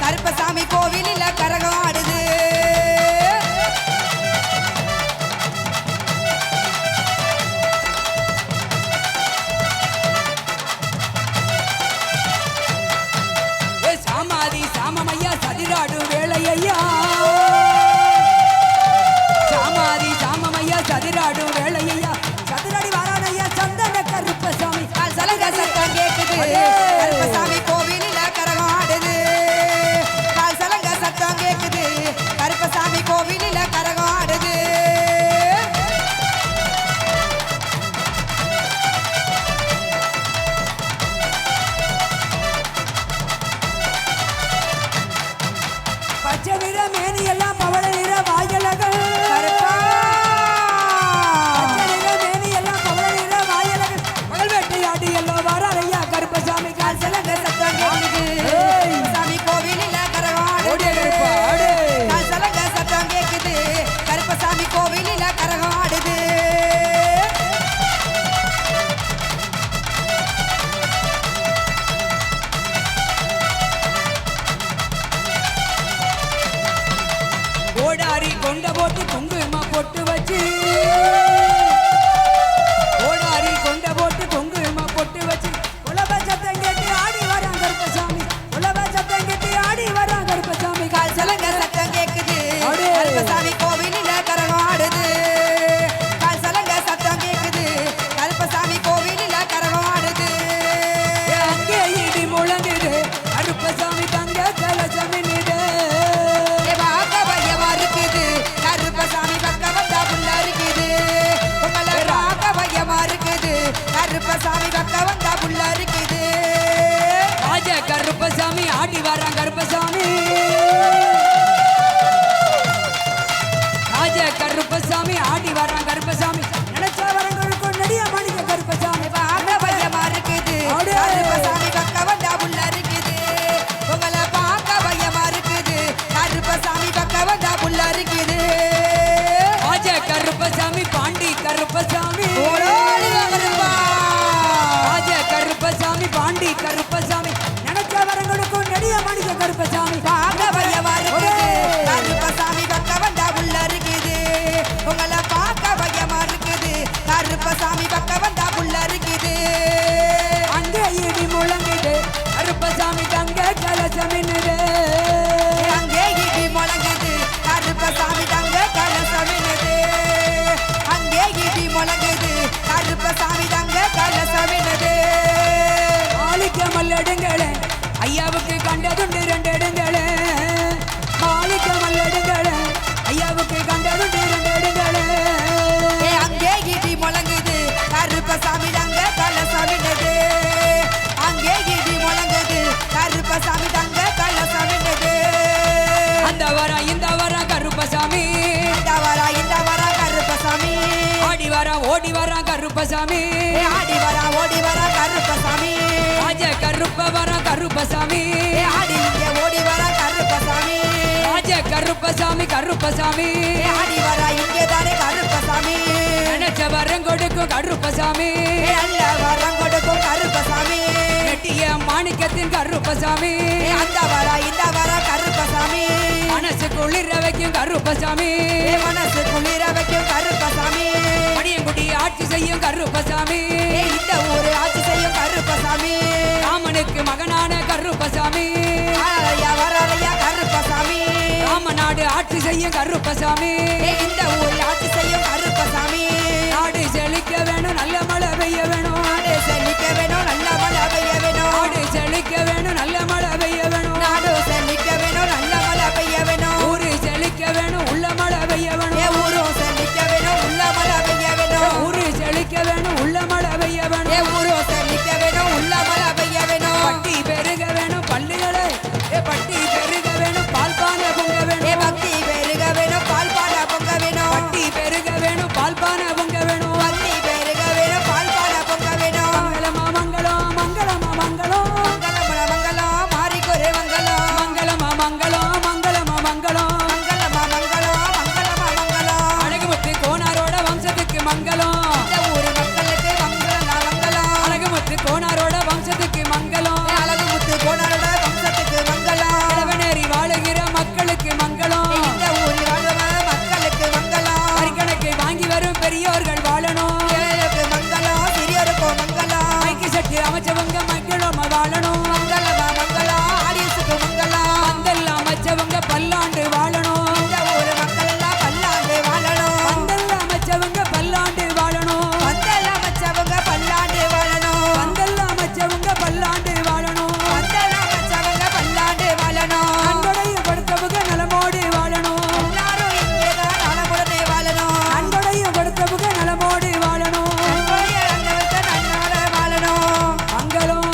கருப்பசாமி கோவிலில் கரகாடுது ஏ சாமாதி சாமமையா சதிராடு வேலையா சாமாதி சாமமையா சதிராடு வேலையா சதிராடி வாரானையா சந்தன கருப்பசாமி கால் சலங்க சத்தம் கேக்குது கருப்பசாமி கோவிலில் கரகாடுது கால் சலங்க சத்தம் கேக்குது கருப்பசாமி கோவிலில் கரகாடுது பச்சை நிற மேனி எல்லாம் பவள நிற வாயலகள் கருப்பா பச்சை நிற மேனி எல்லாம் பவள நிற வாயலகள் பகல் வேட்டையாடி எல்லாம் வாரானையா கருப்பசாமி கால் சலங்க சத்தம் கேக்குது சாமி கோவிலில் ஓடிய கரகாடுது கருப்பா, ஆடு. கால் சலங்க சத்தம் கேக்குது கருப்பசாமி கோவிலில் கரகாடுது ஓடாரி கொண்ட போட்டு குங்கும பொட்டு வச்சு ஓடாரி கொண்ட போட்டு குங்கும பொட்டு வச்சு உலக சத்தம் கேட்டு ஆடி வரான் கருப்பசாமி உலக சத்தம் கேட்டு ஆடி வரான் கருப்பசாமி கால் சலங்க சத்தம் கேக்குது ஆடு. கருப்பசாமி கோவிலில் கரகாடுது கால் சலங்க சத்தம் கேக்குது கருப்பசாமி கோவிலில் கரகாடுது அங்கே இடி முழங்குது கருப்பசாமி தங்க கலசமின்னுது பார்க்க பயமா இருக்குது கருப்பசாமி பக்கம் வந்தா புள்ள இருக்குது உங்களை பார்க்க பயமா இருக்குது கருப்பசாமி பக்கம் வந்தா புள்ள இருக்குது ராஜ கருப்பசாமி ஆடி வரான் கருப்பசாமி ராஜ கருப்பசாமி ஆடி வரான் கருப்பசாமி நினைச்ச வரங்களுக்கும் நெடிய மணிக்க கருப்பசாமி பார்க்க பயமா இருக்குது ஆடு. கருப்பசாமி பக்கம் வந்தா புள்ள இருக்குது உங்களை பார்க்க பயமா இருக்குது கருப்பசாமி பக்கம் வந்தா புள்ள இருக்குது ராஜ கருப்பசாமி பாண்டி கருப்பசாமி ஓடோடி வா கருப்பா. ராஜ கருப்பசாமி பாண்டி கருப்பசாமி நினைச்ச வரங்களுக்கும் நெடிய மணிக்க கருப்பசாமி பார்க்க பயமா இருக்குது கருப்பசாமி பக்கம் வந்தா புள்ள இருக்குது உங்களை பார்க்க பயமா இருக்குது கருப்பசாமி பக்கம் வந்தா புள்ள இருக்குது அங்கே இடி முழங்குது கருப்பசாமி தங்க கலசமின்னுது அங்கே இடி முழங்குது கருப்பசாமி தங்க கலசமினது அங்கே இடி முழங்குது கருப்பசாமி தங்க கலசமினது மாளிக்க மல்லடுங்களே ஐயாவுக்கு கண்டதுண்டு ரெண்டு எடுங்களே மாளிக்க மல்லடுங்களே ஐயாவுக்கு கண்டதுண்டு ரெண்டு எடுங்களே அங்கே இடி முழங்குது கருப்பசாமி தங்க கலசமினது அங்கே இடி முழங்குது கருப்பசாமி தங்க கலசமினது அந்த வர இந்த வர கருப்பசாமி இந்த வர கருப்பசாமி ஆடி வர ஓடி வர கருப்பசாமி ஆடி ஓடி வர கருப்பசாமி ராஜ கருப்ப வர கருப்பசாமி ஆடி இங்கே ஓடி வர கருப்பசாமி ராஜ கருப்பசாமி கருப்பசாமி ஆடி வர இங்கே தானே கருப்பசாமி நினைச்ச வரம் கொடுக்கும் கருப்பசாமி அல்ல வரம் கொடுக்கும் கருப்பசாமி கட்டிய மாணிக்கத்தின் கருப்பசாமி அந்த வரா இந்த வரா கருப்பசாமி மனசு குளிர வைக்கும் கருப்பசாமி மனசு குளிர வைக்கும் கருப்பசாமி மணியங்குடி ஆட்சி செய்யும் கருப்பசாமி இந்த ஊரு ஆட்சி செய்யும் கருப்பசாமி ராமனுக்கு மகனான கருப்பசாமி வரையா கருப்பசாமி ராமநாடு ஆட்சி செய்யும் கருப்பசாமி இந்த ஊரில் ஆட்சி செய்யும் கருப்பசாமி நாடு செழிக்க வேணும் நல்ல மழை பெய்ய வேணும் நாடு செழிக்க வேணும் நல்ல மழை பெய்ய வேணும் நாடு செழிக்க வேணும் நல்ல மழை பெய்ய வேணும் நாடு செழிக்க வேணும் நல்ல மழை பெய்ய வேணும் ஊரு செழிக்க வேணும் உள்ள மழை பெய்ய வேணும் ஊரும் செழிக்க வேணும் உள்ள மழை பெய்ய வேணும் ஊரு செழிக்க வேணும் உள்ள மழை பெய்ய வேணும் ஊரும் செழிக்க வேணும் உள்ள மழை பெய்ய வேணும் பட்டி பெருக வேணும் பள்ளிகளே பட்டி பெருக வேணும் பால்பானை பொங்க வேணும் பக்தி பெருக வேணும் பால்பானை பொங்க வேணும் பட்டி பெருக வேணும் பால்பானை பொங்க வேணும் பக்தி பெருக வேணும் பால்பானை பொங்க வேணும் மங்களமா மங்களம் மங்களமா மங்களம் மங்களம் மங்களம் மாறிக்கொரு மங்களம் மங்களமா மங்களம் மங்களமா மங்களம் மங்களமா மங்களம் மங்களமா மங்களம் அழகுமுத்து கோனாரோட வம்சத்துக்கு மங்களம் இந்த ஊரு மக்களுக்கு மங்களம் மங்களம் அழகுமுத்து கோனாரோட வம்சத்துக்கு மங்களம் அழகுமுத்து கோனாரோட வம்சத்துக்கு மங்களம் இளவனேறி வாழுகிற மக்களுக்கு மங்களம் இந்த ஊரில் வாழும் மக்களுக்கு மங்களம் வரிக்கணக்கை வாங்கி வரும் பெரியோர்கள் வாழணும் ஏழைகளுக்கு மங்களம் சிறியோருக்கு மங்களம் மைக்கு சட்டி அமைச்சவங்க மக்களும் வாழணும் மங்களமா மங்களம் ஆடியன்ஸுக்கு மங்களம் பந்தல் அமைச்சவங்க பல்லாண்டு வாழணும் இந்த ஊரு மக்கள் எல்லாம் பல்லாண்டு வாழணும் பந்தல் அமைச்சவங்க பல்லாண்டு வாழணும் பந்தல் அமைச்சவங்க பல்லாண்டு வாழணும் பந்தல் அமைச்சவங்க பல்லாண்டு வாழணும் பந்தல் அமைச்சவங்க பல்லாண்டு வாழணும் அன்புடைய படுத்தவங்க நலமோடு வாழணும் எல்லாரும் இங்கேதான் நலமுடனே வாழணும் அன்புடைய படுத்தவங்க நலமோடு வாழணும் அன்புடைய அண்ணனுக்கு நன்னோட வாழணும் மங்களம்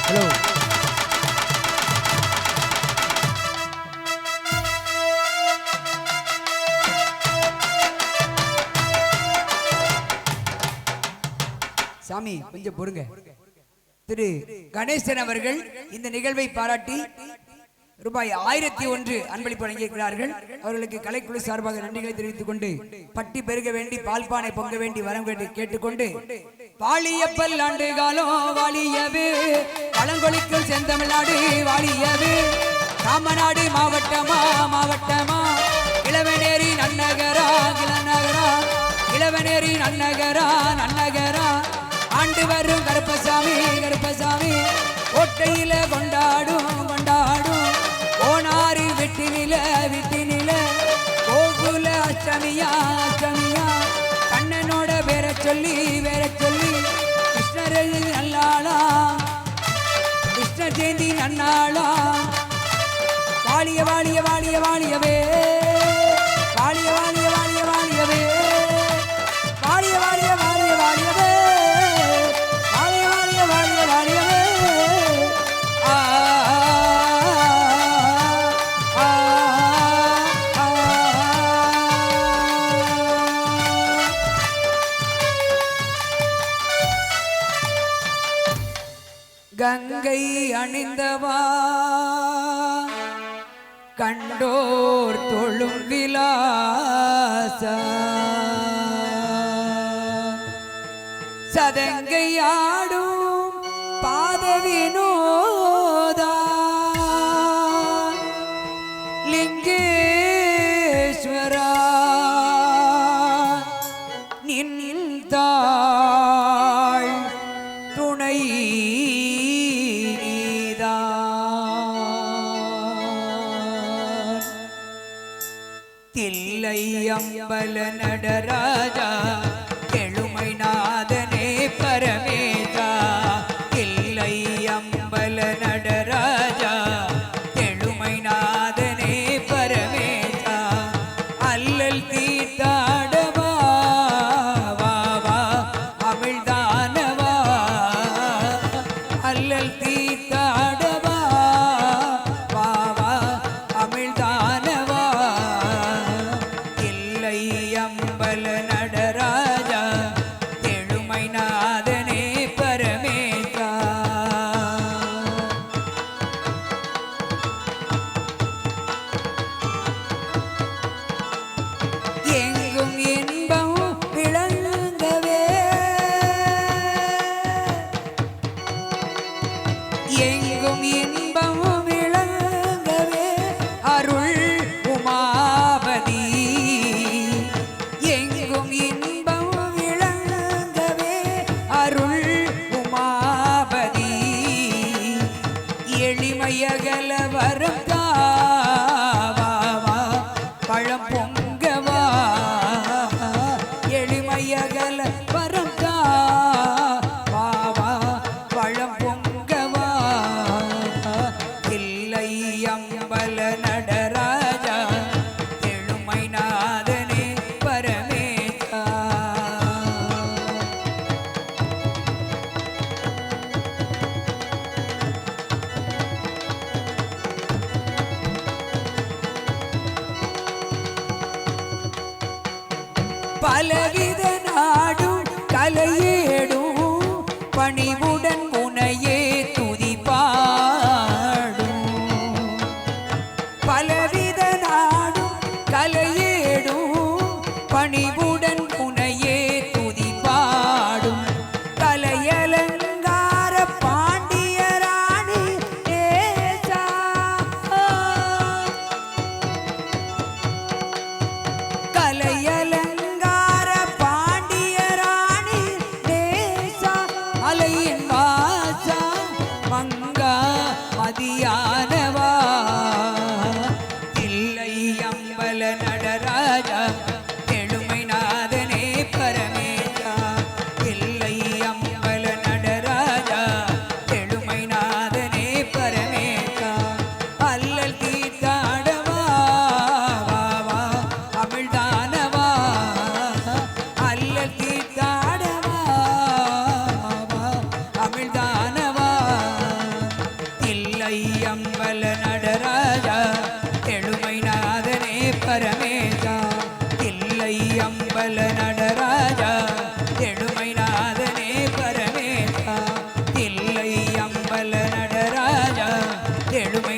ஹலோ சாமி கொஞ்சம் பொறுங்க. திரு கணேசன் அவர்கள் இந்த நிகழ்வை பாராட்டி ரூபாய் 1001 அன்பளிப்பு வழங்கியிருக்கிறார்கள். அவர்களுக்கு கலைக்குழு சார்பாக நன்றிகளை தெரிவித்துக் கொண்டு பட்டி பெருக வேண்டி பால்பானை பொங்க வேண்டி வரம் வேண்டி கேட்டுக்கொண்டு வாழிய பல்லாண்டு காலம் வாழியவே பழங்கொழிக்கும் செந்தமிழ்நாடு வாழியவே ராமநாடு மாவட்டமா மாவட்டமா இளவனேரி நன்னகரா இளநகரா இளவனேரி நன்னகரா நன்னகரா ஆண்டு வரும் கருப்பசாமி கருப்பசாமி கோட்டையில கொண்டாடும் கொண்டாடும் ஓனாரி விட்டினில விட்டினில கோகுல அஷ்டமியா அஷ்டமியா கண்ணனோட பேர சொல்லி கிருஷ்ணர் நல்லாளா கிருஷ்ண ஜெயந்தி நன்னாளா வாழிய வாழிய வாழிய வாழியவே வாழிய வாழிய வாழிய வாழியவே வாழிய வாழிய வாழிய வாழியவே வாழிய வாழிய வாழிய வாழியவே ஆ ஆ ஆ கங்கை அணிந்தவா கண்டோர் தொழும் விலாச சதங்கையாடும் பாத வினோதா லிங்கேஸ்வரா நின்றாள் துணை தில்லை அம்பல நடராஜா எழுமை நாதனே பரமேஜா தில்லை அம்பல நடராஜா எழுமை நாதனே பரமேஜா அல்லல் தீர எளிமையகல வரம் தா வா வா பழம் பொங்கவா எளிமையகல வரம் தா வா வா பழம் பொங்கவா இல்லை அம்பல நடராஜா எழுமை நாதனே பரமேசா பலவித நாடும் கலையேடும் பணிவுடன் முனையே துதிப்பாடும் பலவித நாடும் கலையேடும் பணிவுடன் முனையே துதிப்பாடும் கலையலங்கார பாண்டியராணி ஏசா கலையலங்கார பாண்டியராணி நேசா அலையின் வாசா மங்கா மதியானவா இல்லை அம்பல நடராஜா எழுமை நாதனே பரமேசா இல்லை அம்பல நடராஜா எழுமை நாதனே பரமேசா அல்லல் தீர்த்தாடவா வா வா அமிழ்தானவா அல்லல் தீர்த்தாடவா வா அமிழ்தானவா இல்லை அம்பல நடராஜா எழுமை நாதனே பரமேசா இல்லை அம்பல நடராஜா எழுமை நாதனே பரமேசா இல்லை அம்பல நடராஜா எழுமை